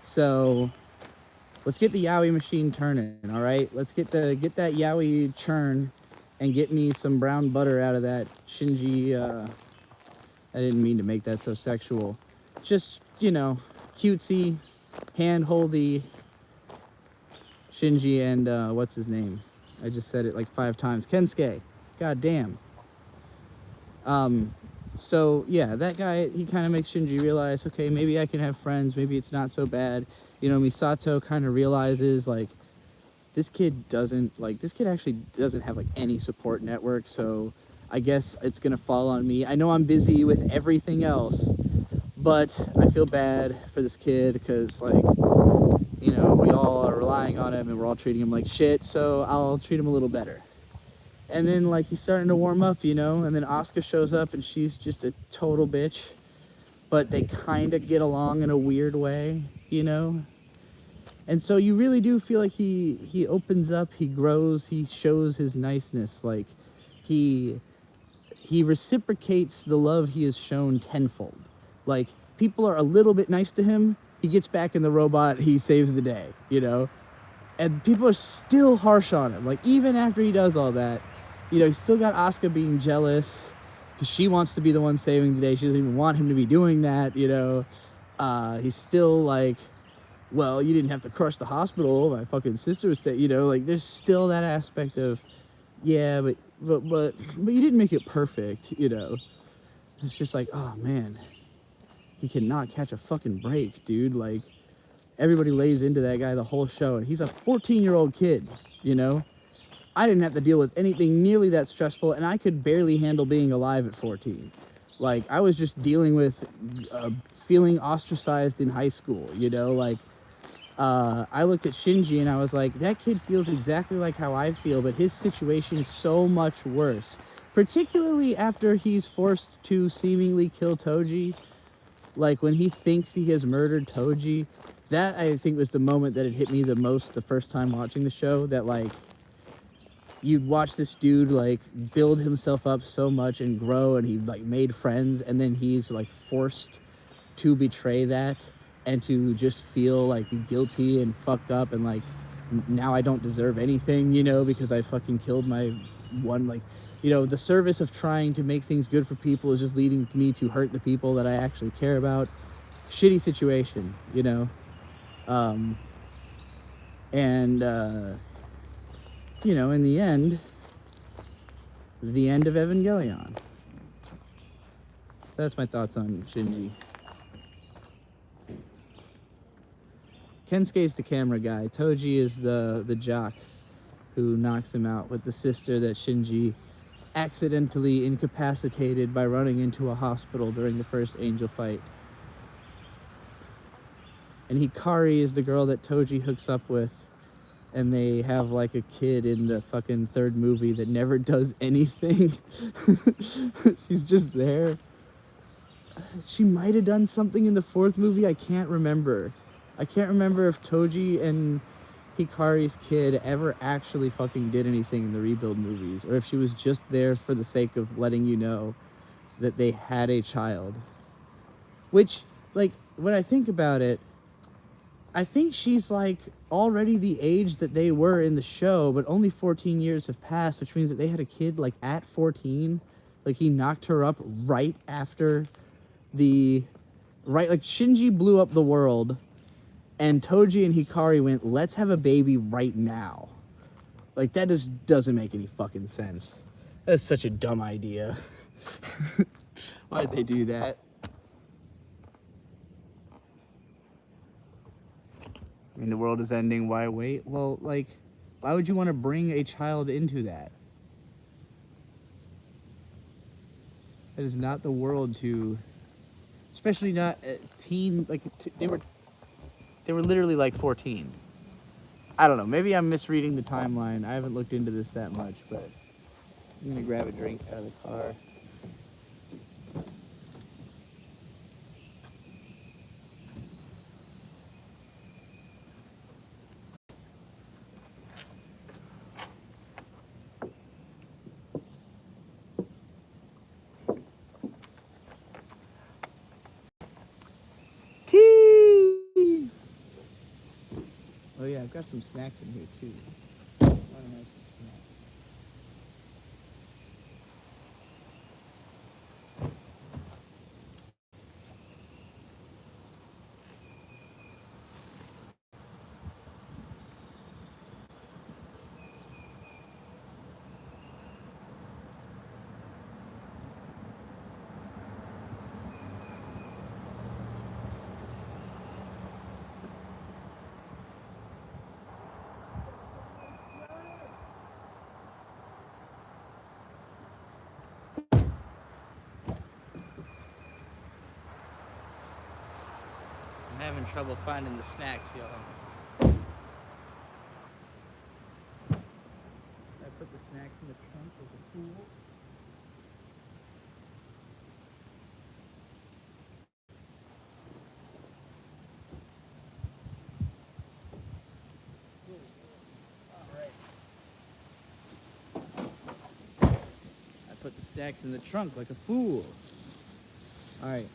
So let's get the yaoi machine turning, all right? Let's get that yaoi churn and get me some brown butter out of that Shinji. I didn't mean to make that so sexual. Just, you know, cutesy, hand-holdy Shinji and what's his name? I just said it like 5 times. Kensuke. God damn. So yeah, that guy, he kind of makes Shinji realize, okay, maybe I can have friends, maybe it's not so bad. You know, Misato kind of realizes, like, this kid actually doesn't have, like, any support network, so I guess it's gonna fall on me. I know I'm busy with everything else, but I feel bad for this kid because, like, you know, we all are relying on him and we're all treating him like shit, so I'll treat him a little better. And then, like, he's starting to warm up, you know, and then Asuka shows up and she's just a total bitch, but they kind of get along in a weird way, you know? And so you really do feel like he opens up, he grows, he shows his niceness, like, he reciprocates the love he has shown tenfold. Like, people are a little bit nice to him, he gets back in the robot, he saves the day, you know? And people are still harsh on him, like, even after he does all that, you know, he's still got Asuka being jealous, because she wants to be the one saving the day, she doesn't even want him to be doing that, you know? He's still like, well, you didn't have to crush the hospital, my fucking sister was you know, like, there's still that aspect of, yeah, but you didn't make it perfect, you know? It's just like, oh man, he cannot catch a fucking break, dude. Like, everybody lays into that guy the whole show, and he's a 14-year-old kid, you know? I didn't have to deal with anything nearly that stressful, and I could barely handle being alive at 14. Like, I was just dealing with feeling ostracized in high school, you know? Like, I looked at Shinji and I was like, that kid feels exactly like how I feel, but his situation is so much worse. Particularly after he's forced to seemingly kill Toji. Like, when he thinks he has murdered Toji, that I think was the moment that it hit me the most the first time watching the show, that, like, you'd watch this dude like build himself up so much and grow, and he like made friends, and then he's like forced to betray that and to just feel like guilty and fucked up, and like now I don't deserve anything, you know, because I fucking killed my one, like, you know, the service of trying to make things good for people is just leading me to hurt the people that I actually care about. Shitty situation, you know. And you know, in the end of Evangelion. That's my thoughts on Shinji. Kensuke's the camera guy. Toji is the jock who knocks him out with the sister that Shinji accidentally incapacitated by running into a hospital during the first Angel fight. And Hikari is the girl that Toji hooks up with, and they have like a kid in the fucking third movie that never does anything. She's just there. She might have done something in the fourth movie. I can't remember. I can't remember if Toji and Hikari's kid ever actually fucking did anything in the Rebuild movies, or if she was just there for the sake of letting you know that they had a child. Which, like, when I think about it, I think she's like already the age that they were in the show, but only 14 years have passed, which means that they had a kid like at 14. Like, he knocked her up right after like Shinji blew up the world, and Toji and Hikari went, let's have a baby right now. Like, that just doesn't make any fucking sense. That's such a dumb idea. Why'd they do that? I mean, the world is ending, why wait? Well, like, why would you want to bring a child into that? That is not the world to, especially not teen, like, they were literally like 14. I don't know, maybe I'm misreading the timeline. I haven't looked into this that much, but I'm gonna grab a drink out of the car. Tea! Oh yeah, I've got some snacks in here too. Why don't I have some snacks? I'm having trouble finding the snacks, y'all. I put the snacks in the trunk of the pool. I put the snacks in the trunk like a fool. Alright.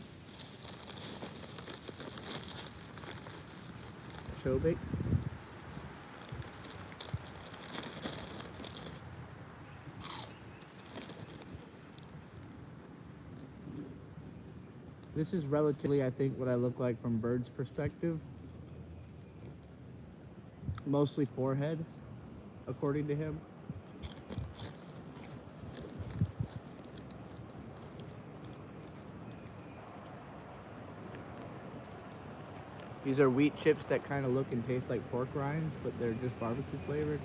Chobix. This is relatively, I think, what I look like from Bird's perspective. Mostly forehead, according to him. These are wheat chips that kind of look and taste like pork rinds, but they're just barbecue flavored.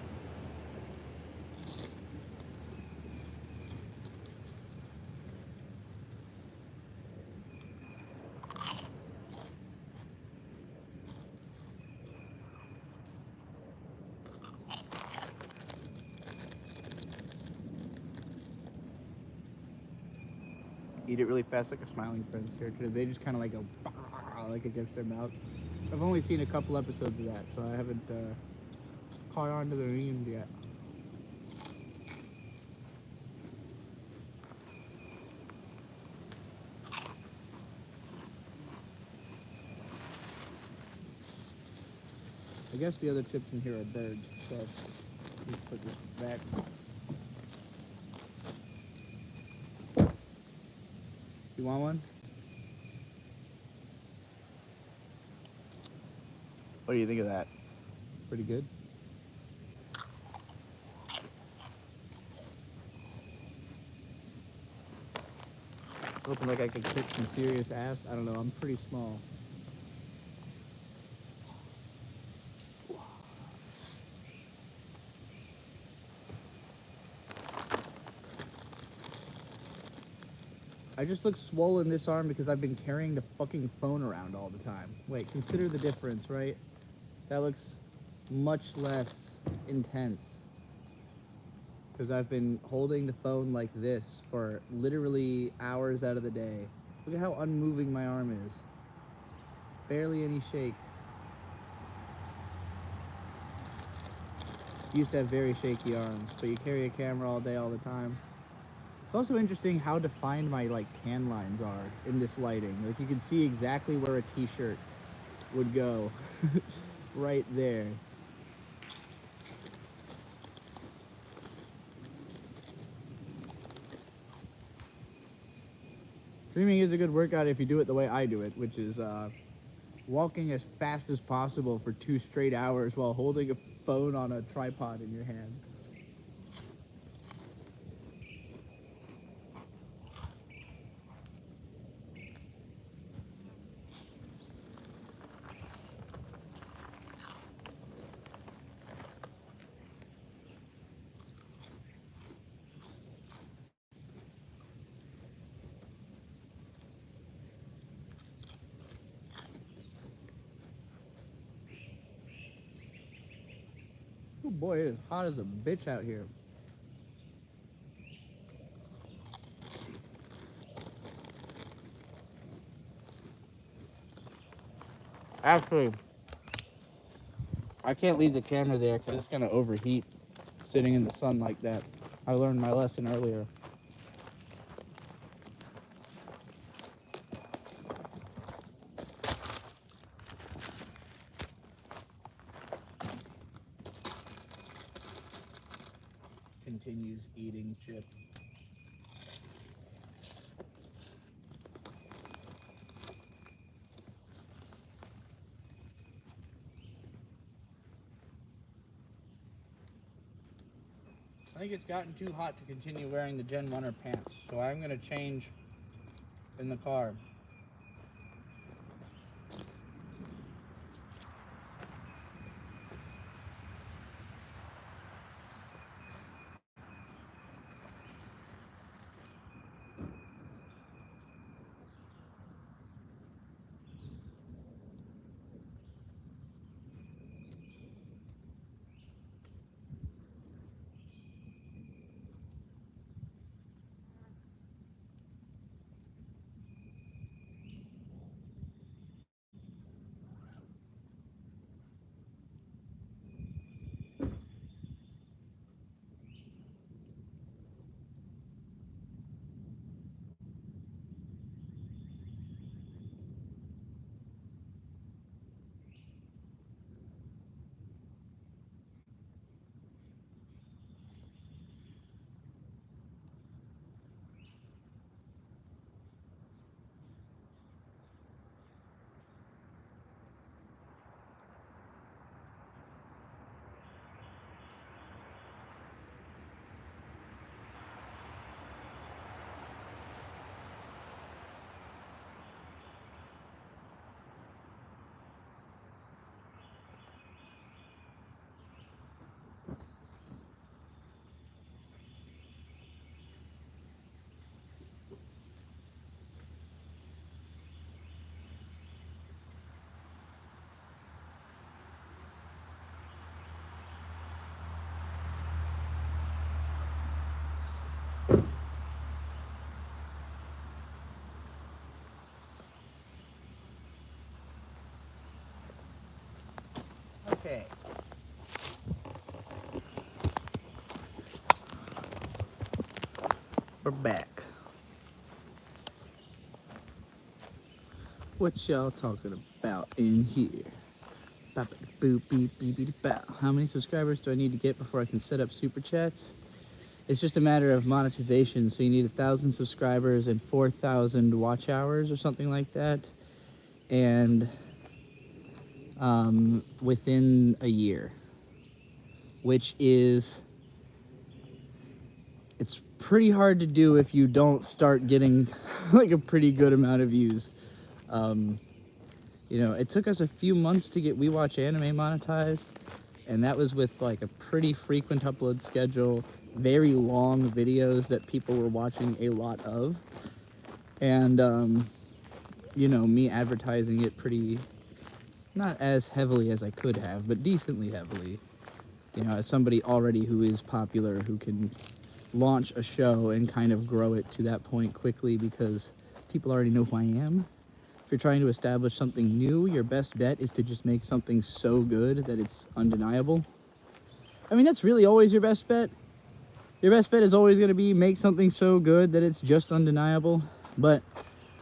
Eat it really fast like a Smiling Friends character. They just kind of like go like against their mouth. I've only seen a couple episodes of that, so I haven't caught on to the memes yet. guess the other chips in here are birds, so let's put this back. You want one? What do you think of that? Pretty good? Looking like I could kick some serious ass. I don't know, I'm pretty small. I just look swollen this arm because I've been carrying the fucking phone around all the time. Wait, consider the difference, right? That looks much less intense because I've been holding the phone like this for literally hours out of the day. Look at how unmoving my arm is. Barely any shake. Used to have very shaky arms, but you carry a camera all day, all the time. It's also interesting how defined my tan lines are in this lighting. Like you can see exactly where a t-shirt would go right there. Streaming is a good workout if you do it the way I do it, which is walking as fast as possible for 2 straight hours while holding a phone on a tripod in your hand. Oh boy, it is hot as a bitch out here. Actually, I can't leave the camera there because it's going to overheat sitting in the sun like that. I learned my lesson earlier. Continues eating chip. I think it's gotten too hot to continue wearing the Gen 1er pants, so I'm going to change in the car. Okay. We're back. What y'all talking about in here? How many subscribers do I need to get before I can set up super chats? It's just a matter of monetization. So you need 1,000 subscribers and 4,000 watch hours or something like that. And within a year, which is, it's pretty hard to do if you don't start getting like a pretty good amount of views. You know, it took us a few months to get We Watch Anime monetized, and that was with like a pretty frequent upload schedule, very long videos that people were watching a lot of, and you know, me advertising it pretty, not as heavily as I could have, but decently heavily. You know, as somebody already who is popular, who can launch a show and kind of grow it to that point quickly because people already know who I am. If you're trying to establish something new, your best bet is to just make something so good that it's undeniable. I mean, that's really always your best bet. Your best bet is always going to be make something so good that it's just undeniable. But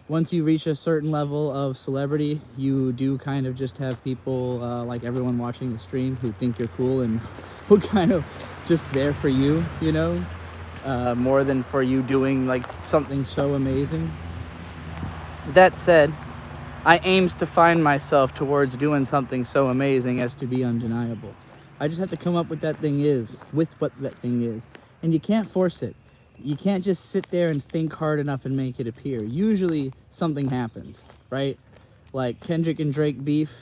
once you reach a certain level of celebrity, you do kind of just have people like everyone watching the stream who think you're cool and who kind of just there for you, you know, more than for you doing like something so amazing. That said, I aims to find myself towards doing something so amazing as to be undeniable. I just have to come up with what that thing is. And you can't force it. You can't just sit there and think hard enough and make it appear. Usually something happens, right? Like Kendrick and Drake beef,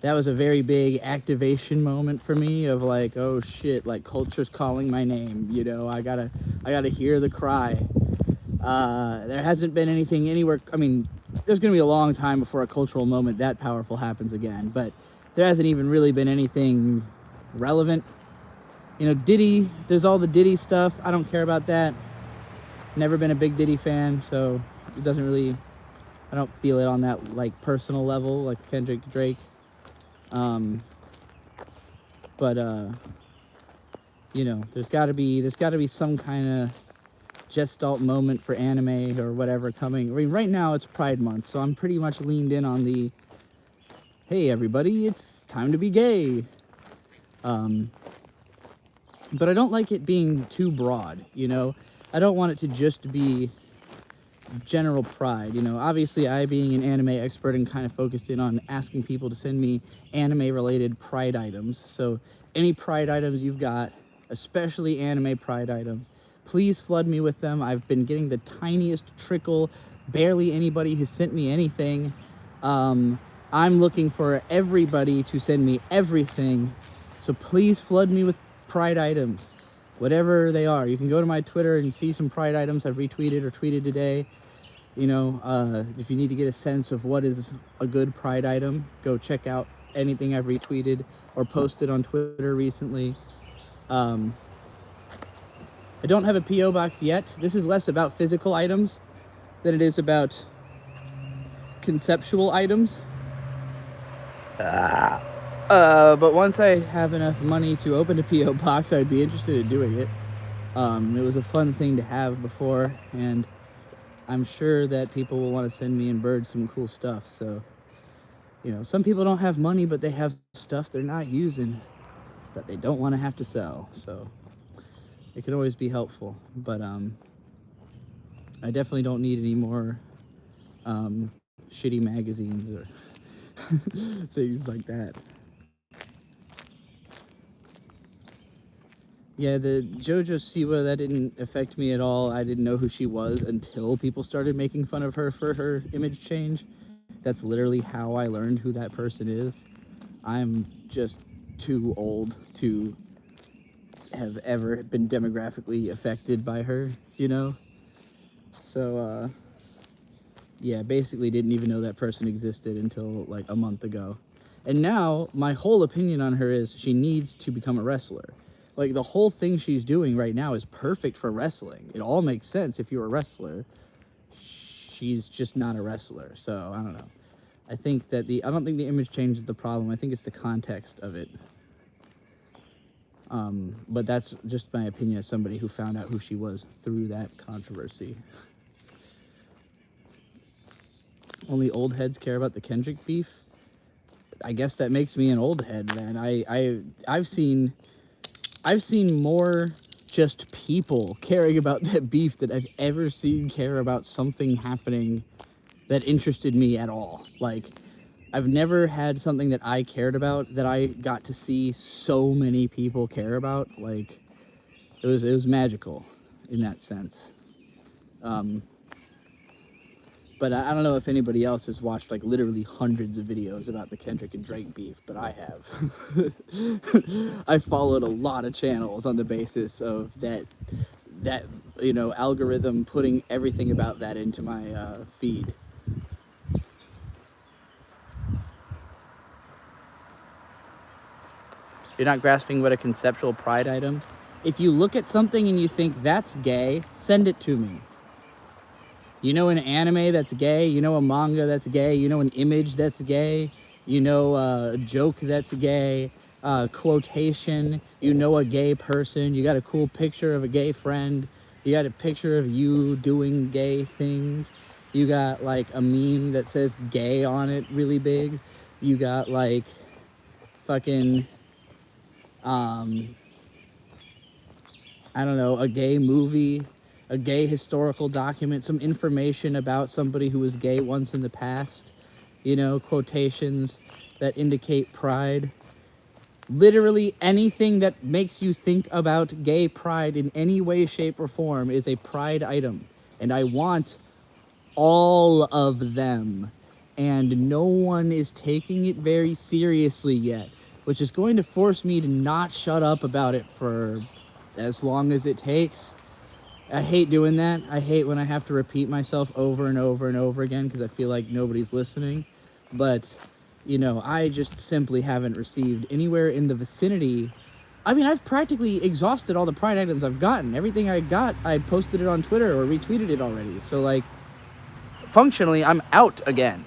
that was a very big activation moment for me of like, oh shit, like culture's calling my name, you know, I gotta hear the cry. There hasn't been anything anywhere, I mean, there's gonna be a long time before a cultural moment that powerful happens again, but there hasn't even really been anything relevant. You know, Diddy, there's all the Diddy stuff. I don't care about that. Never been a big Diddy fan, so it doesn't really, I don't feel it on that like personal level, like Kendrick, Drake. You know, there's gotta be some kind of gestalt moment for anime or whatever coming. I mean, right now it's Pride Month, so I'm pretty much leaned in on the, hey everybody, it's time to be gay. But I don't like it being too broad, you know? I don't want it to just be general pride, you know? Obviously, I being an anime expert and kind of focused in on asking people to send me anime-related pride items. So any pride items you've got, especially anime pride items, please flood me with them. I've been getting the tiniest trickle. Barely anybody has sent me anything. I'm looking for everybody to send me everything. So please flood me with pride items, whatever they are. You can go to my Twitter and see some pride items I've retweeted or tweeted today. You know, if you need to get a sense of what is a good pride item, go check out anything I've retweeted or posted on Twitter recently. I don't have a P.O. box yet. This is less about physical items than it is about conceptual items. But once I have enough money to open a P.O. box, I'd be interested in doing it. It was a fun thing to have before, and I'm sure that people will want to send me and Bird some cool stuff. So, you know, some people don't have money, but they have stuff they're not using that they don't want to have to sell. So it can always be helpful. But I definitely don't need any more shitty magazines or things like that. Yeah, the JoJo Siwa, that didn't affect me at all. I didn't know who she was until people started making fun of her for her image change. That's literally how I learned who that person is. I'm just too old to have ever been demographically affected by her, you know? So, yeah, basically didn't even know that person existed until like a month ago. And now my whole opinion on her is she needs to become a wrestler. Like the whole thing she's doing right now is perfect for wrestling. It all makes sense if you're a wrestler. She's just not a wrestler. So I don't know. I think that I don't think the image change is the problem. I think it's the context of it. But that's just my opinion as somebody who found out who she was through that controversy. Only old heads care about the Kendrick beef. I guess that makes me an old head, man. I've seen more just people caring about that beef than I've ever seen care about something happening that interested me at all. Like, I've never had something that I cared about that I got to see so many people care about. Like, it was magical in that sense. But I don't know if anybody else has watched like literally hundreds of videos about the Kendrick and Drake beef, but I have. I followed a lot of channels on the basis of that you know, algorithm putting everything about that into my feed. You're not grasping what a conceptual pride item. If you look at something and you think that's gay, send it to me. You know an anime that's gay, you know a manga that's gay, you know an image that's gay, you know a joke that's gay, quotation, you know a gay person, you got a cool picture of a gay friend, you got a picture of you doing gay things, you got like a meme that says gay on it really big, you got like fucking, I don't know, a gay movie, a gay historical document, some information about somebody who was gay once in the past, you know, quotations that indicate pride. Literally anything that makes you think about gay pride in any way, shape, or form is a pride item. And I want all of them. And no one is taking it very seriously yet, which is going to force me to not shut up about it for as long as it takes. I hate doing that. I hate when I have to repeat myself over and over and over again because I feel like nobody's listening. But, you know, I just simply haven't received anywhere in the vicinity. I mean, I've practically exhausted all the pride items I've gotten. Everything I got, I posted it on Twitter or retweeted it already. So, like, functionally, I'm out again.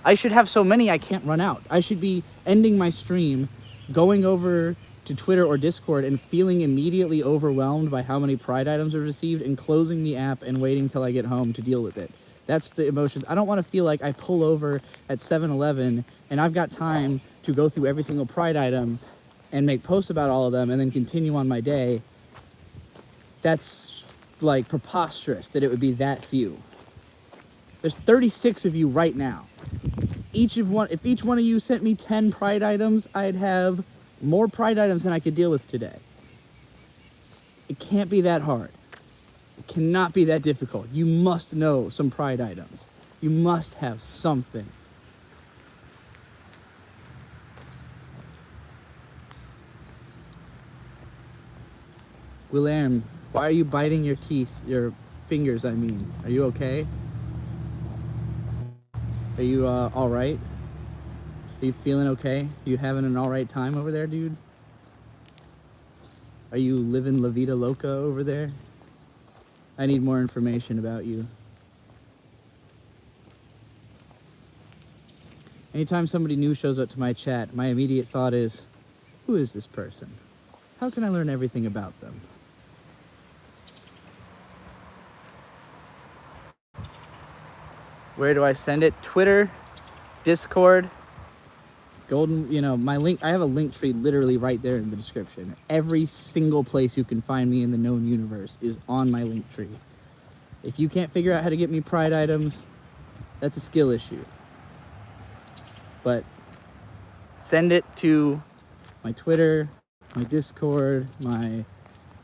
I should have so many I can't run out. I should be ending my stream, going over to Twitter or Discord and feeling immediately overwhelmed by how many pride items I've received and closing the app and waiting till I get home to deal with it. That's the emotions. I don't want to feel like I pull over at 7-Eleven and I've got time to go through every single pride item and make posts about all of them and then continue on my day. That's like preposterous that it would be that few. There's 36 of you right now. If each one of you sent me 10 pride items, I'd have more pride items than I could deal with today. It can't be that hard. It cannot be that difficult. You must know some pride items. You must have something. William, why are you biting your teeth? Your fingers, I mean. Are you okay? Are you all right? Are you feeling okay? You having an all right time over there, dude? Are you living La Vida Loca over there? I need more information about you. Anytime somebody new shows up to my chat, my immediate thought is, who is this person? How can I learn everything about them? Where do I send it? Twitter, Discord, Golden, you know, my link, I have a link tree literally right there in the description. Every single place you can find me in the known universe is on my link tree. If you can't figure out how to get me pride items, that's a skill issue. But send it to my Twitter, my Discord, the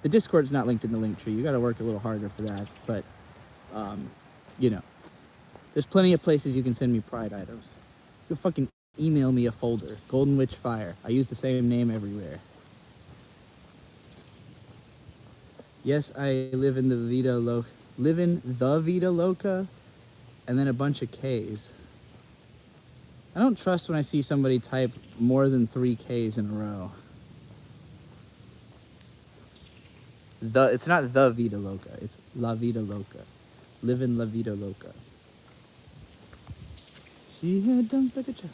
Discord's not linked in the link tree. You gotta work a little harder for that, but, you know, there's plenty of places you can send me pride items. You can fucking email me a folder, Golden Witch Fire. I use the same name everywhere. Yes, I live in the Vida Loca, and then a bunch of K's. I don't trust when I see somebody type more than 3 K's in a row. It's not the Vida Loca, it's La Vida Loca. Live in La Vida Loca. She had dumped like a cha.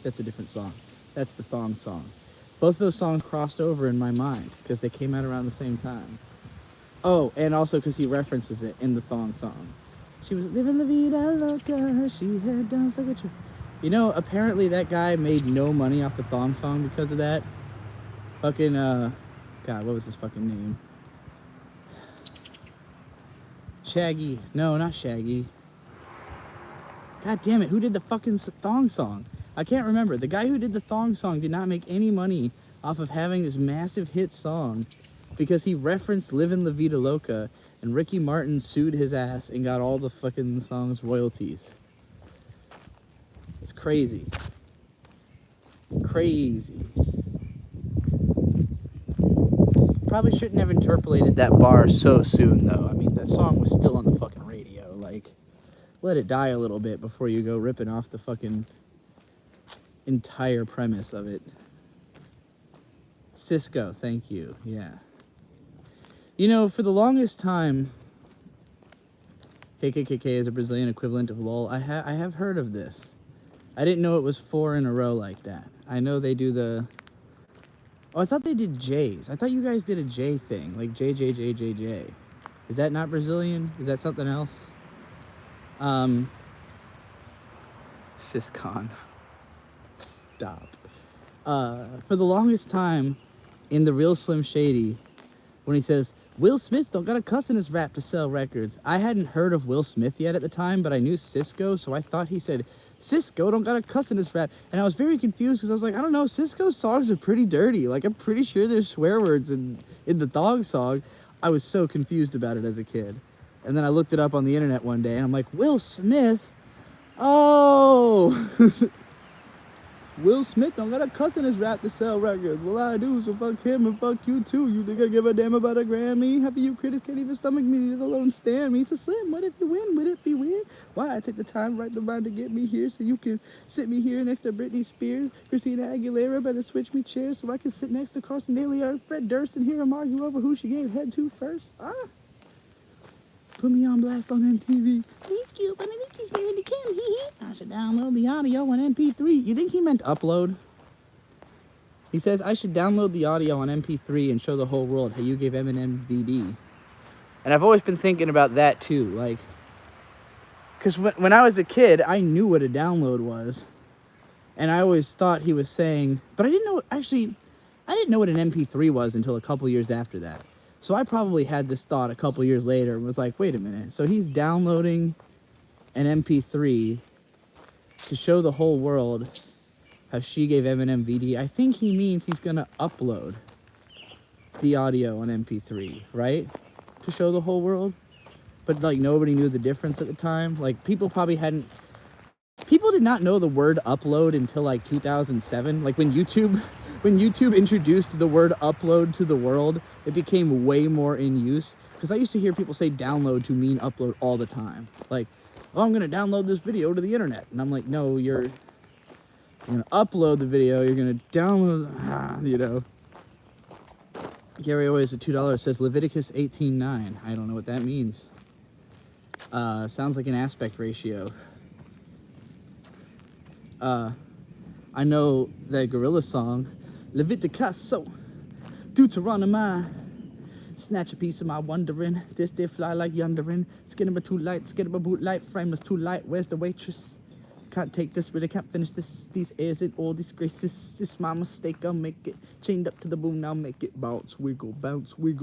That's a different song. That's the thong song. Both those songs crossed over in my mind because they came out around the same time. Oh, and also because he references it in the thong song. She was living la vida loca. She had danced like a cha. You know, apparently that guy made no money off the thong song because of that. Fucking, God, what was his fucking name? Shaggy. No, not Shaggy. God damn it, who did the fucking thong song? I can't remember. The guy who did the thong song did not make any money off of having this massive hit song because he referenced Livin' La Vida Loca, and Ricky Martin sued his ass and got all the fucking song's royalties. It's crazy. Crazy. Probably shouldn't have interpolated that bar so soon, though. I mean, that song was still on the fucking radio. Like, let it die a little bit before you go ripping off the fucking entire premise of it. Cisco, thank you. Yeah. You know, for the longest time, KKKK is a Brazilian equivalent of LOL. I have heard of this. I didn't know it was 4 in a row like that. I know they do the... Oh, I thought they did J's. I thought you guys did a J thing, like JJJJJ. Is that not Brazilian? Is that something else? Siscon. Stop. For the longest time, in The Real Slim Shady, when he says, Will Smith don't got a cuss in his rap to sell records. I hadn't heard of Will Smith yet at the time, but I knew Cisco, so I thought he said, Cisco don't got a cuss in his rap. And I was very confused because I was like, I don't know, Cisco's songs are pretty dirty. Like, I'm pretty sure there's swear words in the Thong song. I was so confused about it as a kid. And then I looked it up on the internet one day, and I'm like, Will Smith? Oh! Will Smith don't got a cuss in his rap to sell records. Well, I do, so fuck him and fuck you too. You think I give a damn about a Grammy? Half of you critics can't even stomach me, let alone stand me. So Slim, what if you win? Would it be weird? Why I take the time, write the rhyme to get me here so you can sit me here next to Britney Spears, Christina Aguilera, better switch me chairs so I can sit next to Carson Daly or Fred Durst and hear them argue over who she gave head to first. Put me on blast on MTV. He's cute, but I think he's married to Kim. I should download the audio on MP3. You think he meant upload? He says, I should download the audio on MP3 and show the whole world how you gave Eminem VD. And I've always been thinking about that too. Like, because when I was a kid, I knew what a download was. And I always thought he was saying, but I didn't know, actually, I didn't know what an MP3 was until a couple years after that. So I probably had this thought a couple years later and was like, wait a minute. So he's downloading an MP3 to show the whole world how she gave Eminem VD. I think he means he's going to upload the audio on MP3, right? To show the whole world. But like nobody knew the difference at the time. Like people probably hadn't... People did not know the word upload until like 2007. Like when YouTube introduced the word upload to the world, it became way more in use. Because I used to hear people say download to mean upload all the time. Like, oh, I'm going to download this video to the internet. And I'm like, no, you're going to upload the video. You're going to download, you know. Gary always with $2 says Leviticus 18:9. I don't know what that means. Sounds like an aspect ratio. I know that gorilla song, Leviticaso, Deuteronomy. Snatch a piece of my wondering. This did fly like yondering. Skinner too light, skinner boot light, frameless too light. Where's the waitress? Can't take this, really can't finish this. These airs and all disgraces. It's my mistake, I'll make it. Chained up to the boom, now make it bounce, wiggle,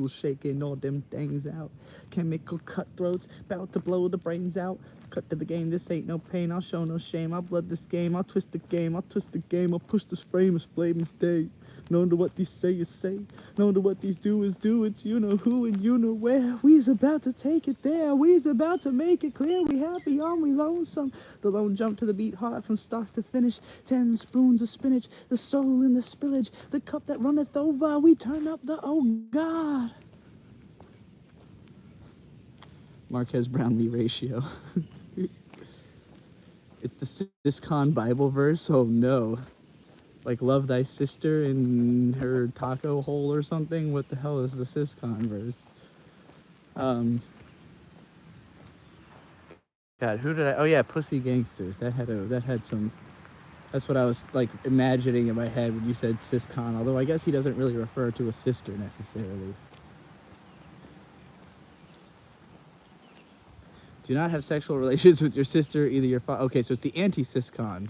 shaking all them things out. Chemical cutthroats, bout to blow the brains out. Cut to the game, this ain't no pain. I'll show no shame, I'll blood this game. I'll twist the game, I'll push this frame as flame as day. No to what these say is say. No to what these do is do. It's you know who and you know where. We's about to take it there. We's about to make it clear. We happy on, we lonesome. The lone jump to the beat hard from start to finish. 10 spoons of spinach. The soul in the spillage. The cup that runneth over. We turn up the oh God. Marquez Brownlee ratio. It's the Siscon Bible verse. Oh no. Like, love thy sister in her taco hole or something? What the hell is the Siscon verse? God, who did I... Oh, yeah, Pussy Gangsters. That had some... That's what I was, like, imagining in my head when you said Siscon. Although I guess he doesn't really refer to a sister, necessarily. Do not have sexual relations with your sister, either your father... Okay, so it's the anti-Siscon.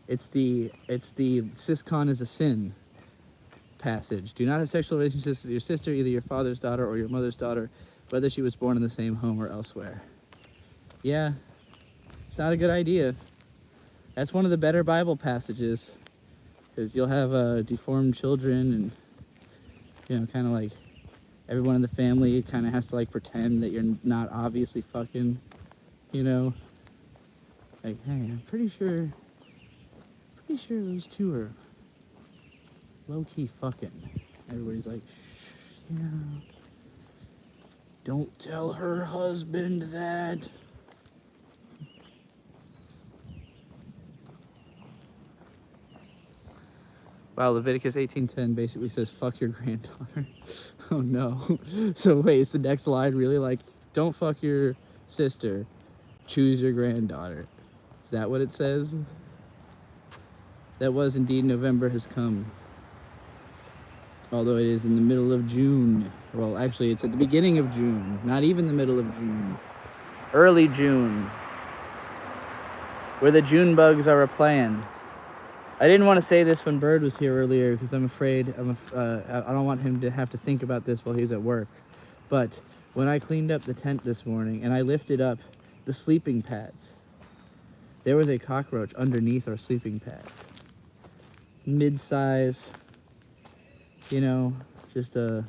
It's the siscon is a sin passage. Do not have sexual relationships with your sister, either your father's daughter or your mother's daughter, whether she was born in the same home or elsewhere. Yeah, it's not a good idea. That's one of the better Bible passages, because you'll have deformed children, and you know, kind of like everyone in the family kind of has to like pretend that you're not obviously fucking, you know, like, hey, I'm pretty sure those two are low-key fucking. Everybody's like, shh, yeah, don't tell her husband that. Wow, Leviticus 18:10 basically says, fuck your granddaughter. Oh no. So wait, is the next line really like, don't fuck your sister, choose your granddaughter? Is that what it says? That was indeed November has come. Although it is in the middle of June. Well, actually, it's at the beginning of June. Not even the middle of June. Early June. Where the June bugs are a-playing. I didn't want to say this when Bird was here earlier because I'm afraid, I don't want him to have to think about this while he's at work. But when I cleaned up the tent this morning and I lifted up the sleeping pads, there was a cockroach underneath our sleeping pads. Mid-size, you know, just a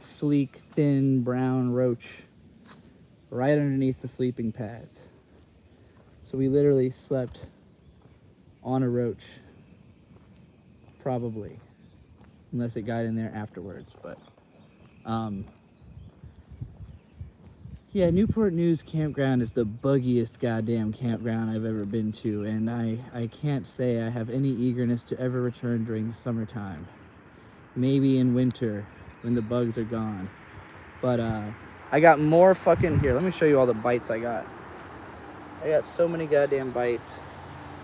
sleek, thin, brown roach right underneath the sleeping pads. So we literally slept on a roach. Probably, unless it got in there afterwards, but yeah, Newport News Campground is the buggiest goddamn campground I've ever been to, and I can't say I have any eagerness to ever return during the summertime. Maybe in winter when the bugs are gone. But I got more fucking, here, let me show you all the bites I got. I got so many goddamn bites.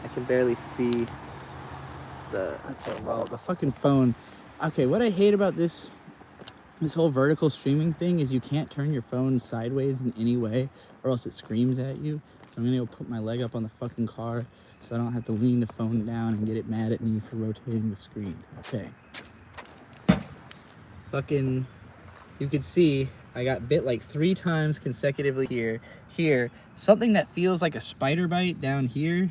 I can barely see the fucking phone. Okay, what I hate about this whole vertical streaming thing is you can't turn your phone sideways in any way or else it screams at you. So I'm gonna go put my leg up on the fucking car so I don't have to lean the phone down and get it mad at me for rotating the screen. Okay. Fucking, you could see I got bit like 3 times consecutively here. Here, something that feels like a spider bite down here.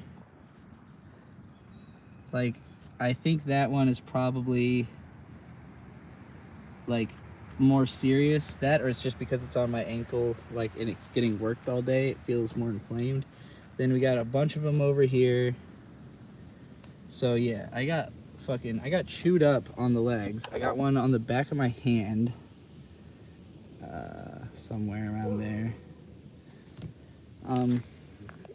Like, I think that one is probably like more serious. That, or it's just because it's on my ankle, like, and it's getting worked all day, it feels more inflamed. Then we got a bunch of them over here. So yeah, I got chewed up on the legs. I got one on the back of my hand, somewhere around there.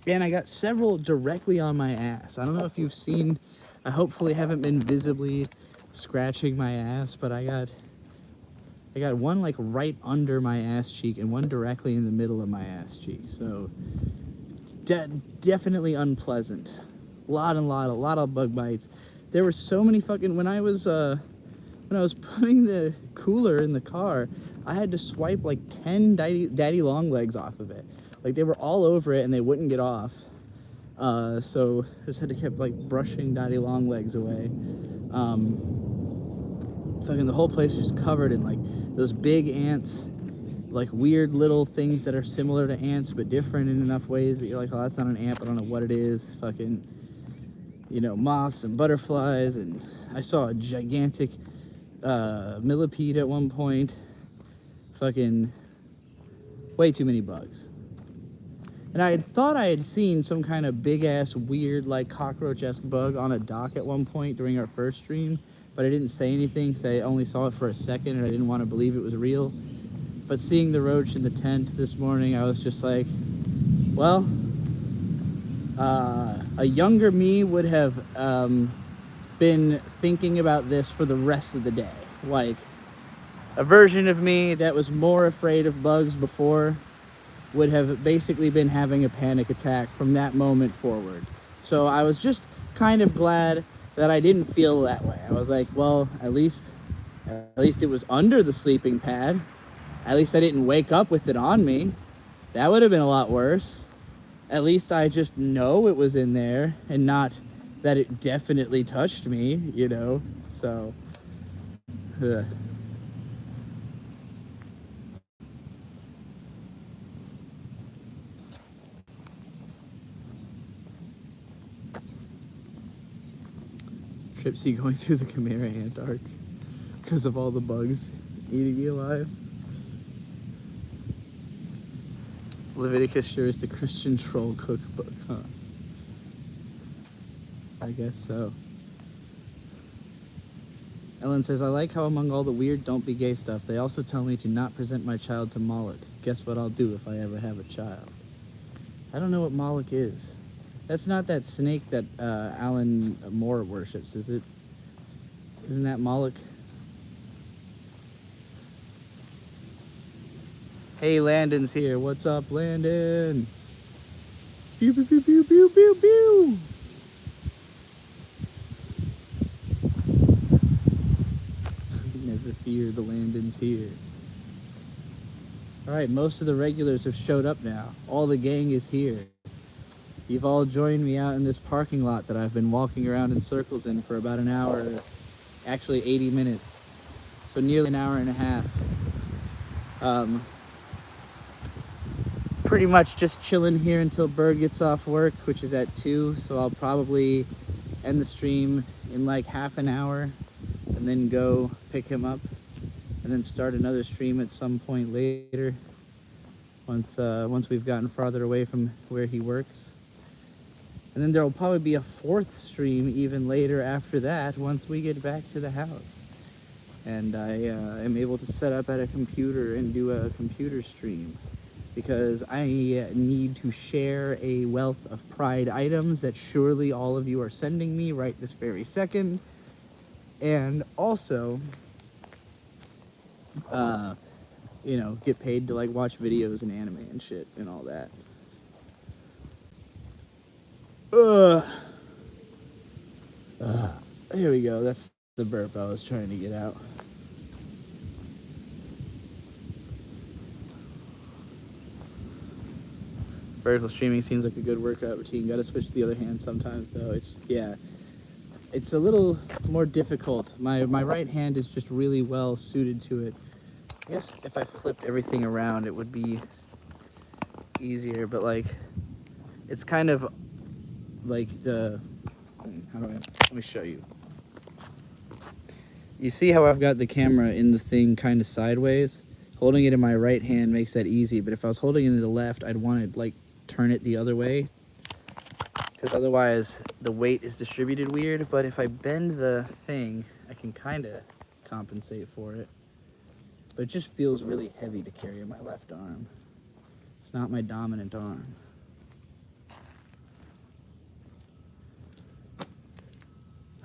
And I got several directly on my ass. I don't know if you've seen, I hopefully haven't been visibly scratching my ass, but I got one like right under my ass cheek and one directly in the middle of my ass cheek. So definitely unpleasant. A lot of bug bites. There were so many fucking, when I was putting the cooler in the car, I had to swipe like 10 daddy long legs off of it. Like, they were all over it and they wouldn't get off. So I just had to keep like brushing daddy long legs away. Fucking the whole place was covered in like those big ants, like weird little things that are similar to ants but different in enough ways that you're like, oh, that's not an ant, but I don't know what it is. Fucking, you know, moths and butterflies, and I saw a gigantic millipede at one point. Fucking way too many bugs. And I had thought I had seen some kind of big-ass, weird, like, cockroach-esque bug on a dock at one point during our first stream, but I didn't say anything because I only saw it for a second and I didn't want to believe it was real. But seeing the roach in the tent this morning, I was just like, well, a younger me would have been thinking about this for the rest of the day. Like, a version of me that was more afraid of bugs before would have basically been having a panic attack from that moment forward. So I was just kind of glad that I didn't feel that way. I was like, well, at least it was under the sleeping pad. At least I didn't wake up with it on me. That would have been a lot worse. At least I just know it was in there and not that it definitely touched me, you know, so. Ugh. Tripsy going through the Chimera ant arc because of all the bugs eating me alive. Leviticus sure is the Christian troll cookbook, huh? I guess so. Ellen says, I like how among all the weird don't be gay stuff, they also tell me to not present my child to Moloch. Guess what I'll do if I ever have a child? I don't know what Moloch is. That's not that snake that Alan Moore worships, is it? Isn't that Moloch? Hey, Landon's here. What's up, Landon? Pew, pew, pew, pew, pew, pew, pew. Never fear, the Landon's here. All right, most of the regulars have showed up now. All the gang is here. You've all joined me out in this parking lot that I've been walking around in circles in for about an hour, actually 80 minutes. So nearly an hour and a half. Pretty much just chilling here until Bird gets off work, which is at 2, so I'll probably end the stream in like half an hour and then go pick him up and then start another stream at some point later once we've gotten farther away from where he works. And then there will probably be a 4th stream even later after that once we get back to the house. And I am able to set up at a computer and do a computer stream, because I need to share a wealth of Pride items that surely all of you are sending me right this very second. And also, you know, get paid to like watch videos and anime and shit and all that. Here we go. That's the burp I was trying to get out. Vertical streaming seems like a good workout routine. Gotta switch to the other hand sometimes though. It's a little more difficult. My right hand is just really well suited to it. I guess if I flipped everything around it would be easier, but like it's kind of like let me show you. You see how I've got the camera in the thing kind of sideways? Holding it in my right hand makes that easy, but if I was holding it in the left, I'd want to like turn it the other way, because otherwise the weight is distributed weird. But if I bend the thing, I can kind of compensate for it. But it just feels really heavy to carry in my left arm. It's not my dominant arm.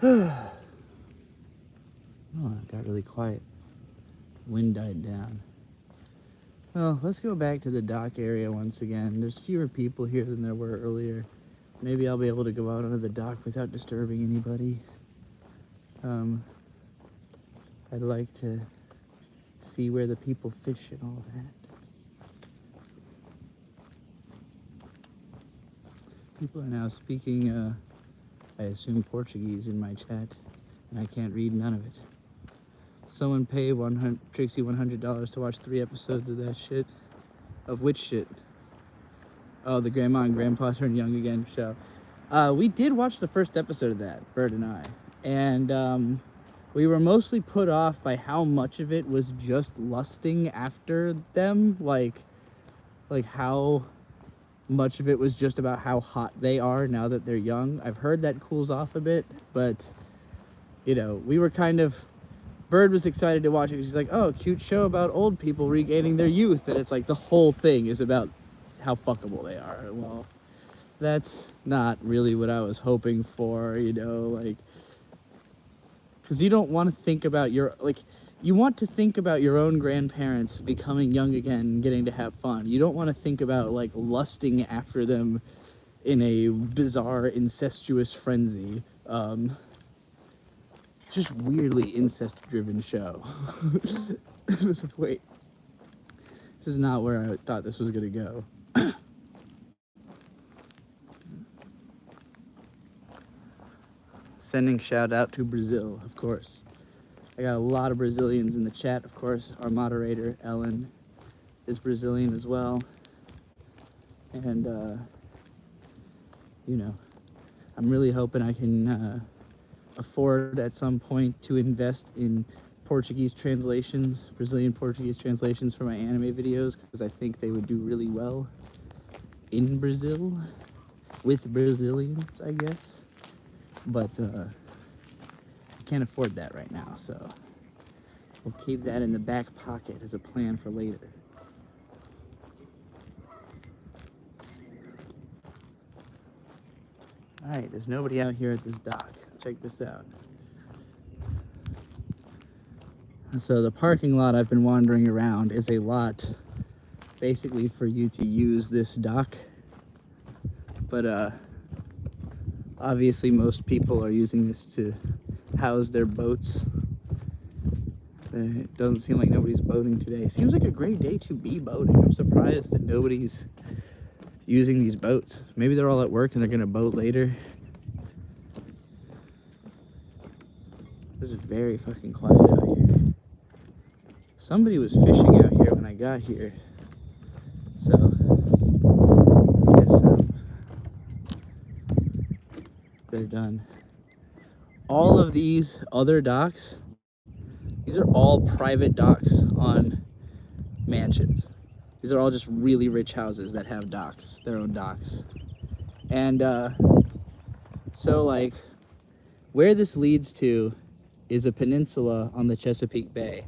Oh, it got really quiet. Wind died down. Well, let's go back to the dock area once again. There's fewer people here than there were earlier. Maybe I'll be able to go out onto the dock without disturbing anybody. I'd like to see where the people fish and all that. People are now speaking, I assume Portuguese in my chat, and I can't read none of it. Someone pay Trixie $100 to watch 3 episodes of that shit. Of which shit? Oh, the Grandma and Grandpa Turn Young Again show. We did watch the first episode of that, Bird and I. And we were mostly put off by how much of it was just lusting after them. Like how much of it was just about how hot they are now that they're young. I've heard that cools off a bit, but, you know, we were kind of... Bird was excited to watch it because he's like, oh, cute show about old people regaining their youth. And it's like the whole thing is about how fuckable they are. Well, that's not really what I was hoping for, you know, like, because you don't want to think about your, like, you want to think about your own grandparents becoming young again and getting to have fun. You don't want to think about, like, lusting after them in a bizarre, incestuous frenzy. Just weirdly incest-driven show. It was like, wait, this is not where I thought this was gonna go. Sending shout out to Brazil, of course. I got a lot of Brazilians in the chat, of course. Our moderator, Ellen, is Brazilian as well. And, you know, I'm really hoping I can afford at some point to invest in Portuguese translations, Brazilian Portuguese translations for my anime videos, because I think they would do really well in Brazil with Brazilians, I guess. But I can't afford that right now, so we'll keep that in the back pocket as a plan for later. All right, there's nobody out here at this dock. Check this out. So the parking lot I've been wandering around is a lot basically for you to use this dock. But obviously most people are using this to house their boats. It doesn't seem like nobody's boating today. Seems like a great day to be boating. I'm surprised that nobody's using these boats. Maybe they're all at work and they're gonna boat later. This is very fucking quiet out here. Somebody was fishing out here when I got here. So, I guess they're done. All of these other docks, these are all private docks on mansions. These are all just really rich houses that have docks, their own docks. And so like where this leads to is a peninsula on the Chesapeake Bay.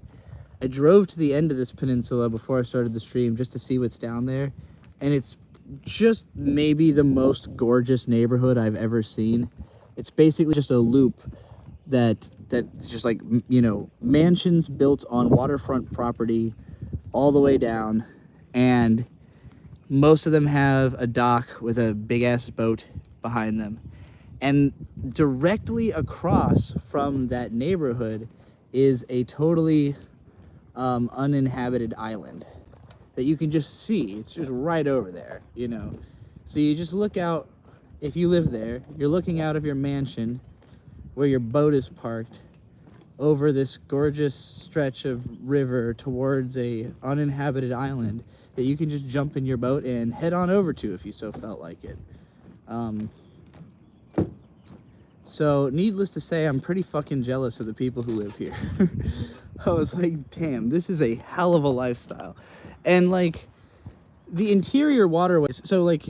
I drove to the end of this peninsula before I started the stream just to see what's down there. And it's just maybe the most gorgeous neighborhood I've ever seen. It's basically just a loop that's just like, you know, mansions built on waterfront property all the way down. And most of them have a dock with a big ass boat behind them. And directly across from that neighborhood is a totally uninhabited island that you can just see. It's just right over there, you know. So you just look out, if you live there, you're looking out of your mansion where your boat is parked over this gorgeous stretch of river towards a uninhabited island that you can just jump in your boat and head on over to if you so felt like it. So needless to say, I'm pretty fucking jealous of the people who live here. I was like, damn, this is a hell of a lifestyle. And like the interior waterways, so like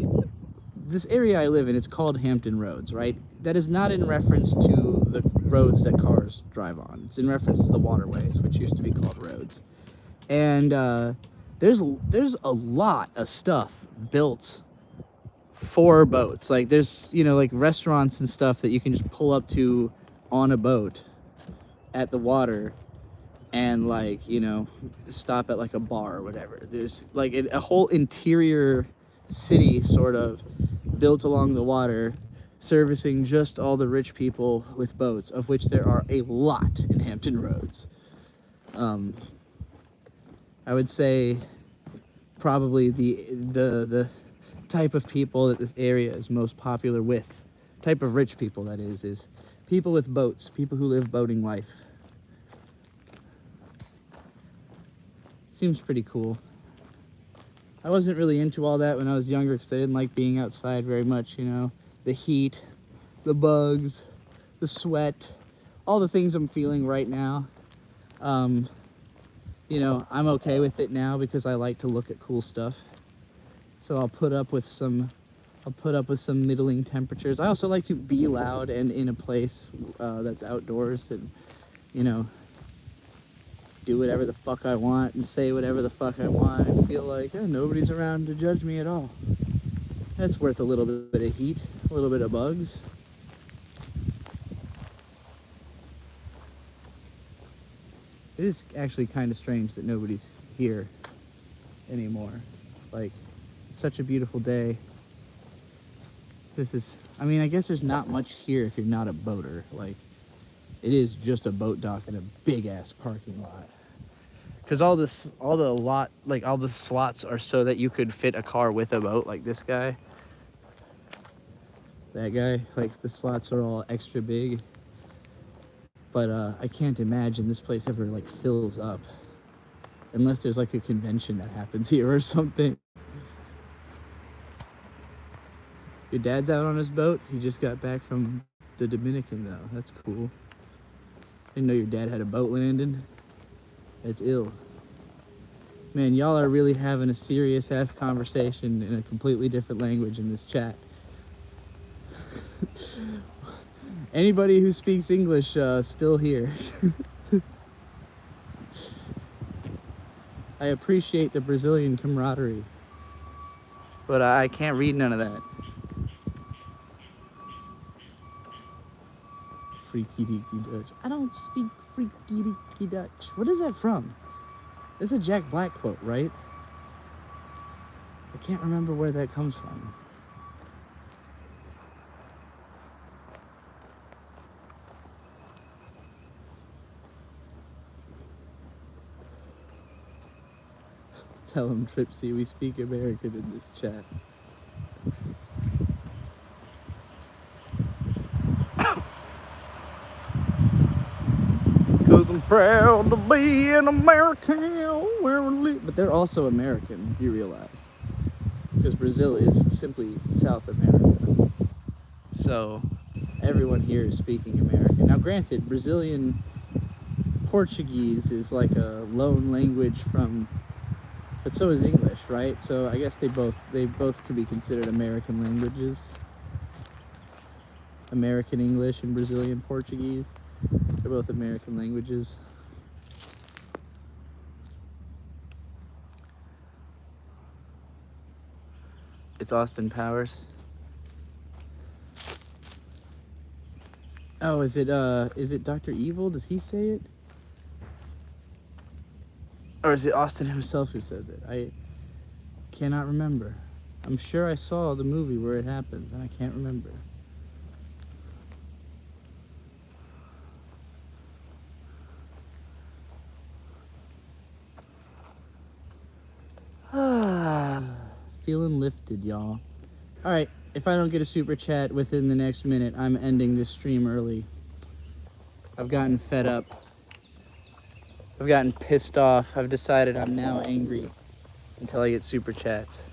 this area I live in, it's called Hampton Roads, right? That is not in reference to the roads that cars drive on. It's in reference to the waterways, which used to be called roads. And there's a lot of stuff built for boats. Like there's, you know, like restaurants and stuff that you can just pull up to on a boat at the water and like, you know, stop at like a bar or whatever. There's like a whole interior city sort of built along the water, servicing just all the rich people with boats, of which there are a lot in Hampton Roads. I would say probably the type of people that this area is most popular with, type of rich people that is people with boats, people who live boating life. Seems pretty cool. I wasn't really into all that when I was younger because I didn't like being outside very much, you know. The heat, the bugs, the sweat, all the things I'm feeling right now. You know, I'm okay with it now because I like to look at cool stuff. So I'll put up with some middling temperatures. I also like to be loud and in a place that's outdoors and, you know, do whatever the fuck I want and say whatever the fuck I want and feel like nobody's around to judge me at all. That's worth a little bit of heat, a little bit of bugs. It is actually kind of strange that nobody's here anymore. Like, it's such a beautiful day. This is, I mean, I guess there's not much here if you're not a boater. Like, it is just a boat dock and a big ass parking lot. Cause all the slots are so that you could fit a car with a boat, like this guy. That guy, like the slots are all extra big. But I can't imagine this place ever like fills up unless there's like a convention that happens here or something. Your dad's out on his boat? He just got back from the Dominican though. That's cool. Didn't know your dad had a boat landing. That's ill. Man, y'all are really having a serious ass conversation in a completely different language in this chat. Anybody who speaks English still here. I appreciate the Brazilian camaraderie, but I can't read none of that. Freaky deaky Dutch. I don't speak freaky deaky Dutch. What is that from? It's a Jack Black quote, right? I can't remember where that comes from. Tell him, Tripsy, we speak American in this chat. Cause I'm proud to be an American. But they're also American, you realize. Because Brazil is simply South America. So everyone here is speaking American. Now granted, Brazilian Portuguese is like a loan language from, but so is English, right? So I guess they both could be considered American languages. American English and Brazilian Portuguese. They're both American languages. It's Austin Powers. Oh, is it Dr. Evil? Does he say it? Or is it Austin himself who says it? I cannot remember. I'm sure I saw the movie where it happens, and I can't remember. Feeling lifted, y'all. All right, if I don't get a super chat within the next minute, I'm ending this stream early. I've gotten fed up. I've gotten pissed off. I've decided I'm now angry until I get super chats.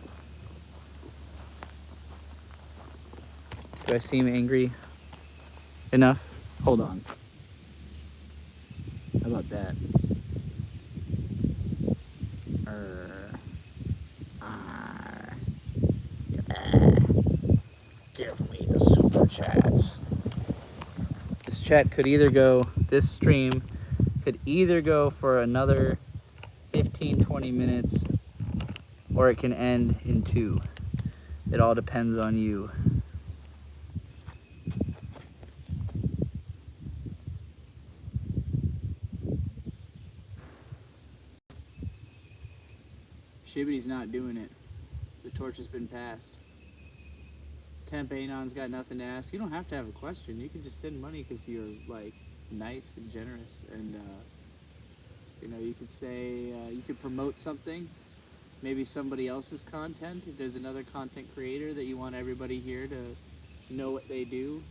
Do I seem angry enough? Hold on. How about that? Give me the super chats. This chat could either go, this stream could either go for another 15-20 minutes, or it can end in 2. It all depends on you. Shibbity's not doing it. The torch has been passed. Temp Anon's got nothing to ask. You don't have to have a question. You can just send money because you're like nice and generous, and you know, you could say you could promote something, maybe somebody else's content. If there's another content creator that you want everybody here to know what they do,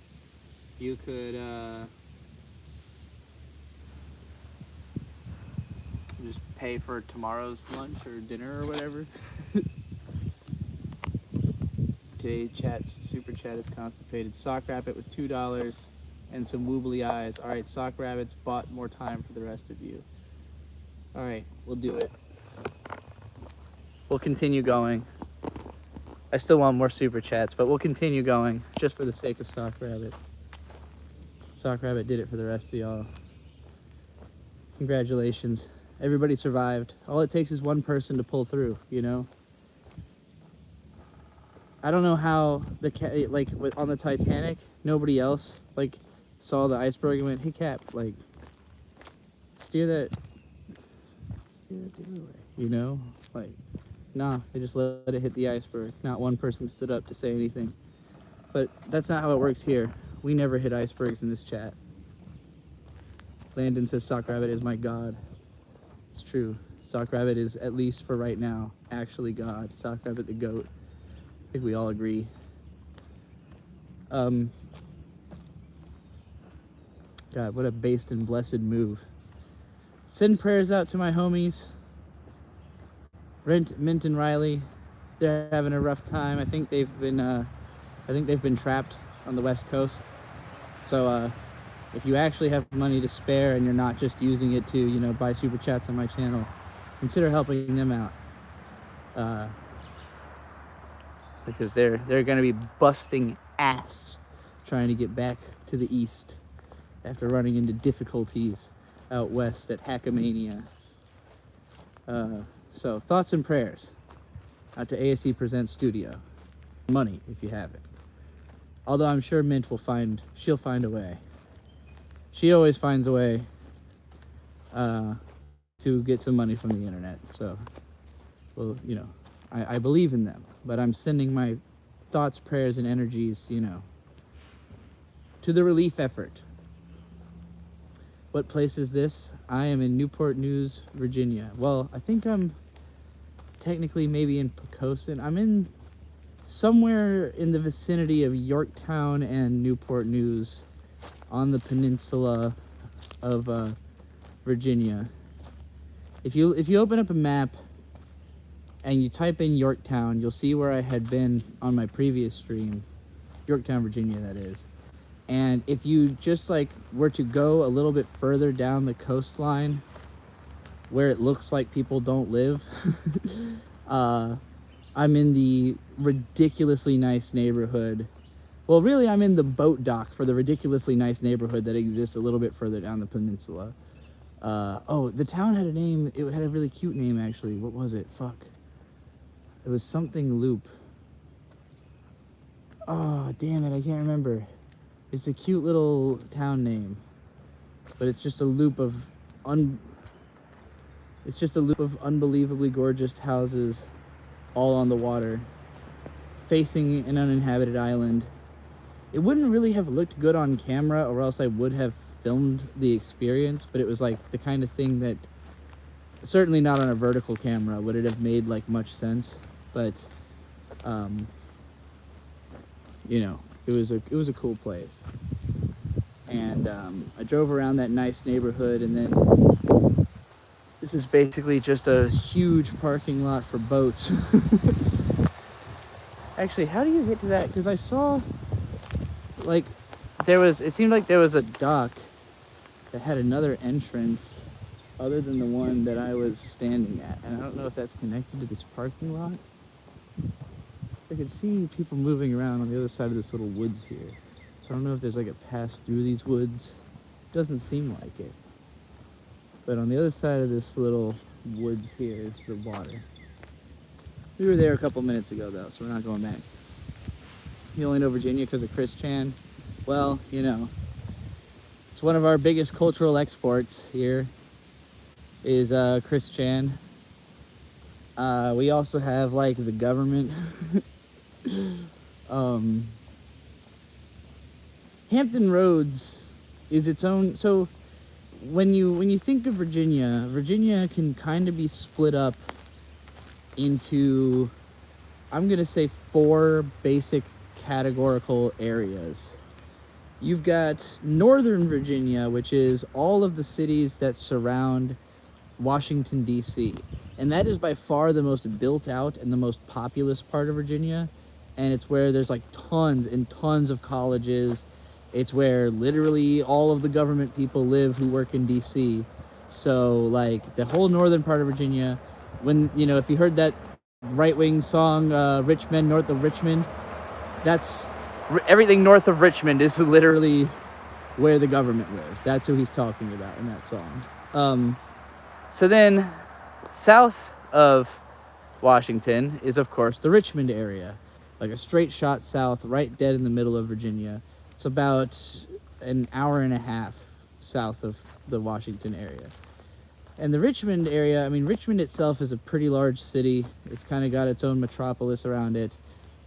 you could just pay for tomorrow's lunch or dinner or whatever. Today's super chat is constipated. Sock Rabbit with $2 and some woobly eyes. All right, Sock Rabbit's bought more time for the rest of you. All right, we'll do it. We'll continue going. I still want more super chats, but we'll continue going just for the sake of Sock Rabbit. Sock Rabbit did it for the rest of y'all. Congratulations. Everybody survived. All it takes is one person to pull through, you know? I don't know how like on the Titanic, nobody else like saw the iceberg and went, "Hey Cap, like steer that the other way," you know? Like, nah, they just let it hit the iceberg. Not one person stood up to say anything. But that's not how it works here. We never hit icebergs in this chat. Landon says Sock Rabbit is my god. It's true. Sock Rabbit is, at least for right now, actually God. Sock Rabbit the GOAT. I think we all agree. God, what a based and blessed move. Send prayers out to my homies, Mint and Riley. They're having a rough time. I think they've been trapped on the West Coast. So if you actually have money to spare and you're not just using it to, you know, buy super chats on my channel, consider helping them out. Because they're going to be busting ass trying to get back to the east after running into difficulties out west at Hackamania. So thoughts and prayers out to ASE Presents Studio. Money if you have it. Although I'm sure Mint she'll find a way. She always finds a way to get some money from the internet. So, well, you know, I believe in them, but I'm sending my thoughts, prayers, and energies, you know, to the relief effort. What place is this? I am in Newport News, Virginia. Well, I think I'm technically maybe in Poquoson. I'm in somewhere in the vicinity of Yorktown and Newport News on the peninsula of Virginia. If you open up a map and you type in Yorktown, you'll see where I had been on my previous stream. Yorktown, Virginia, that is. And if you just like were to go a little bit further down the coastline where it looks like people don't live, I'm in the ridiculously nice neighborhood. Well, really, I'm in the boat dock for the ridiculously nice neighborhood that exists a little bit further down the peninsula. Oh, the town had a name. It had a really cute name, actually. What was it? Fuck. It was something Loop. Oh, damn it. I can't remember. It's a cute little town name. But it's just a loop of unbelievably gorgeous houses all on the water, facing an uninhabited island. It wouldn't really have looked good on camera, or else I would have filmed the experience, but it was like the kind of thing that, certainly not on a vertical camera, would it have made like much sense. But you know, it was a cool place. And I drove around that nice neighborhood, and then this is basically just a huge parking lot for boats. Actually, how do you get to that? Because I saw, like, it seemed like there was a dock that had another entrance other than the one that I was standing at. And I don't know if that's connected to this parking lot. I could see people moving around on the other side of this little woods here. So I don't know if there's like a pass through these woods. Doesn't seem like it. But on the other side of this little woods here is the water. We were there a couple minutes ago though, so we're not going back. You only know Virginia because of Chris Chan? Well, you know, it's one of our biggest cultural exports here is Chris Chan. We also have like the government. Hampton Roads is its own. So when you think of Virginia, Virginia can kind of be split up into, I'm gonna say, 4 basic categorical areas. You've got Northern Virginia, which is all of the cities that surround Washington, D.C. And that is by far the most built out and the most populous part of Virginia. And it's where there's like tons and tons of colleges. It's where literally all of the government people live who work in D.C. So like the whole northern part of Virginia, when, you know, if you heard that right-wing song, Rich Men North of Richmond, that's everything north of Richmond is literally where the government lives. That's who he's talking about in that song. So then south of Washington is, of course, the Richmond area. Like a straight shot south, right dead in the middle of Virginia. It's about an hour and a half south of the Washington area. And the Richmond area, I mean, Richmond itself is a pretty large city. It's kind of got its own metropolis around it.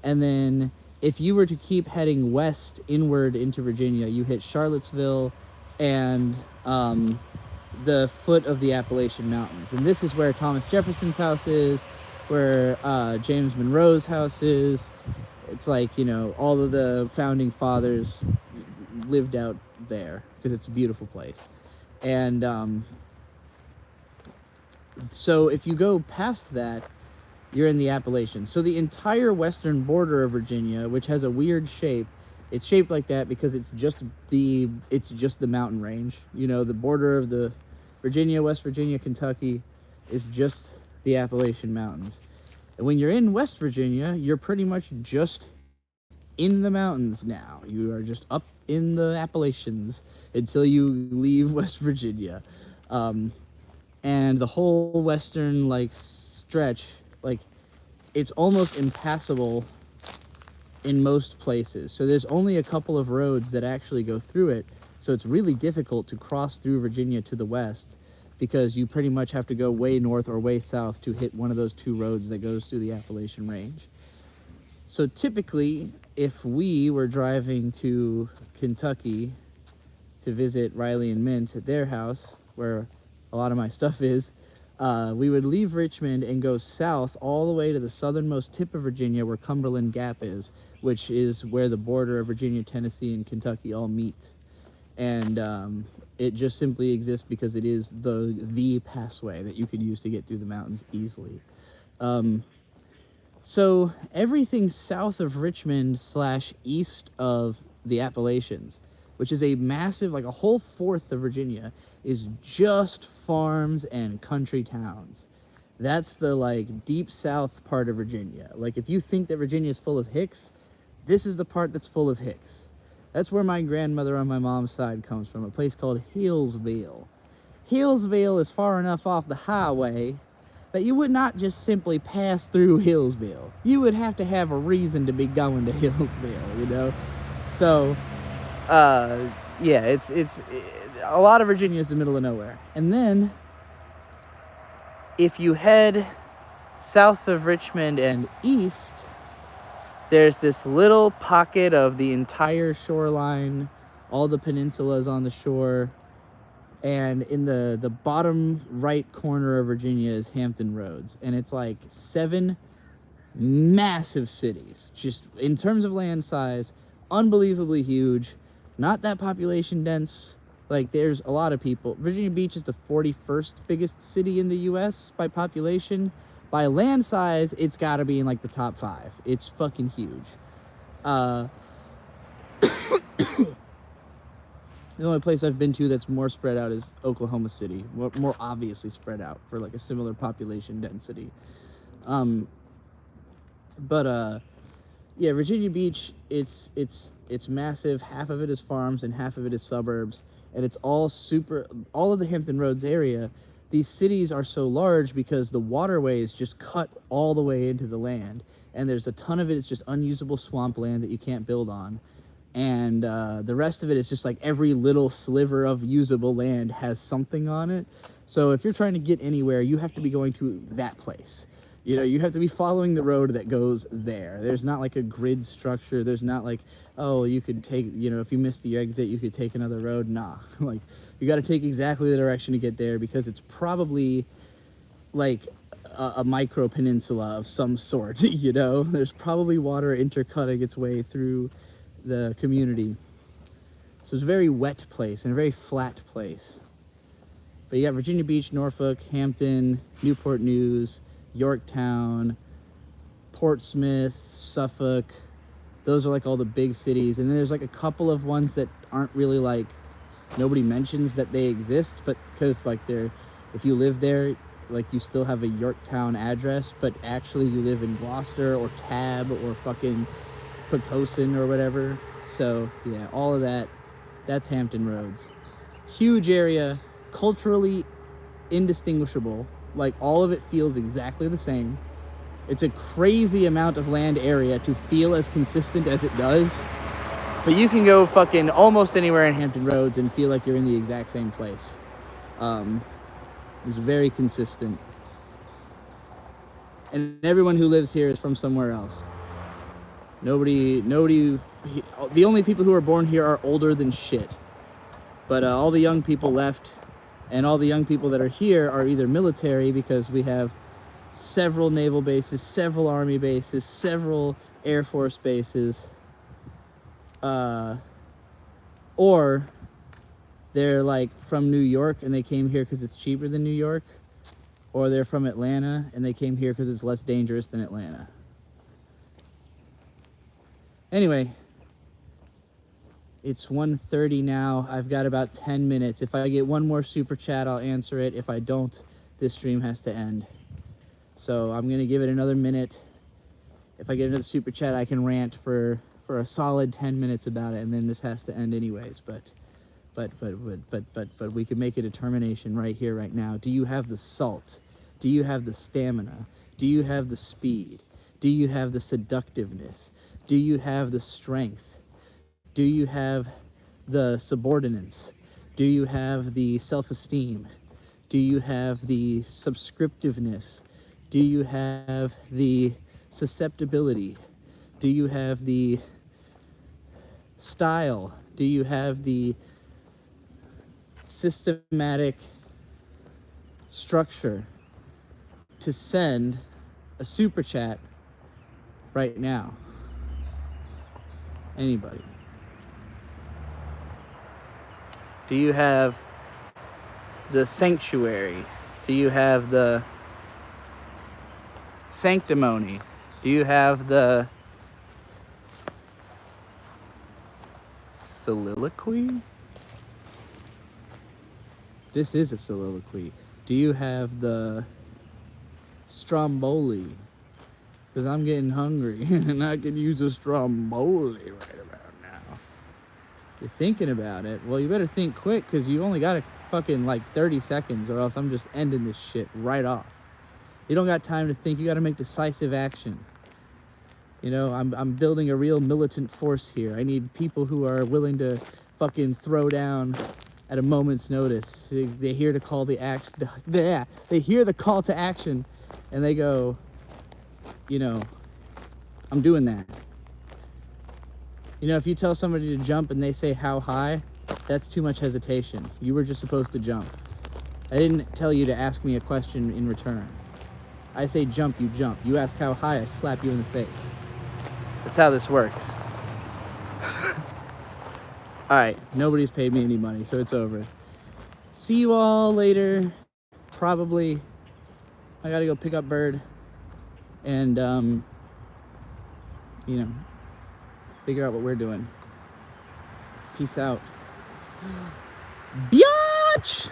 And then if you were to keep heading west inward into Virginia, you hit Charlottesville and the foot of the Appalachian Mountains. And this is where Thomas Jefferson's house is, where James Monroe's house is. It's like, you know, all of the founding fathers lived out there. because it's a beautiful place. And so if you go past that, you're in the Appalachians. So the entire western border of Virginia, which has a weird shape, it's shaped like that because it's just the mountain range. You know, the border of the Virginia, West Virginia, Kentucky is just the Appalachian Mountains. And when you're in West Virginia, you're pretty much just in the mountains now. You are just up in the Appalachians until you leave West Virginia. And the whole western like stretch, like it's almost impassable in most places. So there's only a couple of roads that actually go through it. So it's really difficult to cross through Virginia to the west, because you pretty much have to go way north or way south to hit one of those two roads that goes through the Appalachian Range. So typically, if we were driving to Kentucky to visit Riley and Mint at their house, where a lot of my stuff is, we would leave Richmond and go south all the way to the southernmost tip of Virginia, where Cumberland Gap is, which is where the border of Virginia, Tennessee, and Kentucky all meet. And it just simply exists because it is the passway that you could use to get through the mountains easily. So everything south of Richmond / east of the Appalachians, which is a massive, like a whole fourth of Virginia, is just farms and country towns. That's the like deep south part of Virginia. Like if you think that Virginia is full of hicks, this is the part that's full of hicks. That's where my grandmother on my mom's side comes from, a place called Hillsville. Hillsville is far enough off the highway that you would not just simply pass through Hillsville. You would have to have a reason to be going to Hillsville, you know? So, yeah, it's a lot of Virginia is the middle of nowhere. And then, if you head south of Richmond and east, there's this little pocket of the entire shoreline, all the peninsulas on the shore, and in the bottom right corner of Virginia is Hampton Roads, and it's like 7 massive cities, just in terms of land size, unbelievably huge, not that population dense. Like there's a lot of people. Virginia Beach is the 41st biggest city in the US by population. By land size, it's got to be in like the top 5. It's fucking huge. The only place I've been to that's more spread out is Oklahoma City, more obviously spread out for like a similar population density. Yeah, Virginia Beach, it's massive. Half of it is farms and half of it is suburbs, and it's all of the Hampton Roads area. These cities are so large because the waterways just cut all the way into the land, and there's a ton of it is just unusable swampland that you can't build on, and the rest of it is just like every little sliver of usable land has something on it. So if you're trying to get anywhere, you have to be going to that place. You know, you have to be following the road that goes there. There's not like a grid structure. There's not like, oh, you could take, you know, if you missed the exit, you could take another road. Nah, like you got to take exactly the direction to get there, because it's probably like a micro peninsula of some sort. You know, there's probably water intercutting its way through the community. So it's a very wet place and a very flat place. But you got Virginia Beach, Norfolk, Hampton, Newport News, Yorktown, Portsmouth, Suffolk. Those are like all the big cities. And then there's like a couple of ones that aren't really like, nobody mentions that they exist, but because like if you live there, like you still have a Yorktown address, but actually you live in Gloucester or Tab or fucking Poquoson or whatever. So yeah, all of that's Hampton Roads. Huge area, culturally indistinguishable. Like all of it feels exactly the same. It's a crazy amount of land area to feel as consistent as it does. But you can go fucking almost anywhere in Hampton Roads and feel like you're in the exact same place. It's very consistent. And everyone who lives here is from somewhere else. The only people who are born here are older than shit. But all the young people left, and all the young people that are here are either military, because we have several naval bases, several army bases, several air force bases, or they're like from New York and they came here because it's cheaper than New York, or they're from Atlanta and they came here because it's less dangerous than Atlanta. Anyway, it's 1:30 now. I've got about 10 minutes. If I get one more super chat, I'll answer it. If I don't, this stream has to end. So I'm gonna give it another minute. If I get another super chat, I can rant for a solid 10 minutes about it, and then this has to end anyways. But we can make a determination right here, right now. Do you have the salt? Do you have the stamina? Do you have the speed? Do you have the seductiveness? Do you have the strength? Do you have the subordinates? Do you have the self-esteem? Do you have the subscriptiveness? Do you have the susceptibility? Do you have the style? Do you have the systematic structure to send a super chat right now? Anybody? Do you have the sanctuary? Do you have the sanctimony? Do you have the soliloquy? This is a soliloquy. Do you have the stromboli? Because I'm getting hungry and I could use a stromboli right about now. You're thinking about it? Well, you better think quick because you only got a fucking like 30 seconds or else I'm just ending this shit right off. You don't got time to think. You got to make decisive action. You know, I'm building a real militant force here. I need people who are willing to fucking throw down at a moment's notice. They hear the call to action. They hear the call to action and they go, you know, I'm doing that. You know, if you tell somebody to jump and they say how high, that's too much hesitation. You were just supposed to jump. I didn't tell you to ask me a question in return. I say jump, you jump. You ask how high, I slap you in the face. That's how this works. Alright, nobody's paid me any money, so it's over. See you all later. Probably. I gotta go pick up Bird. And, you know, figure out what we're doing. Peace out. Biatch!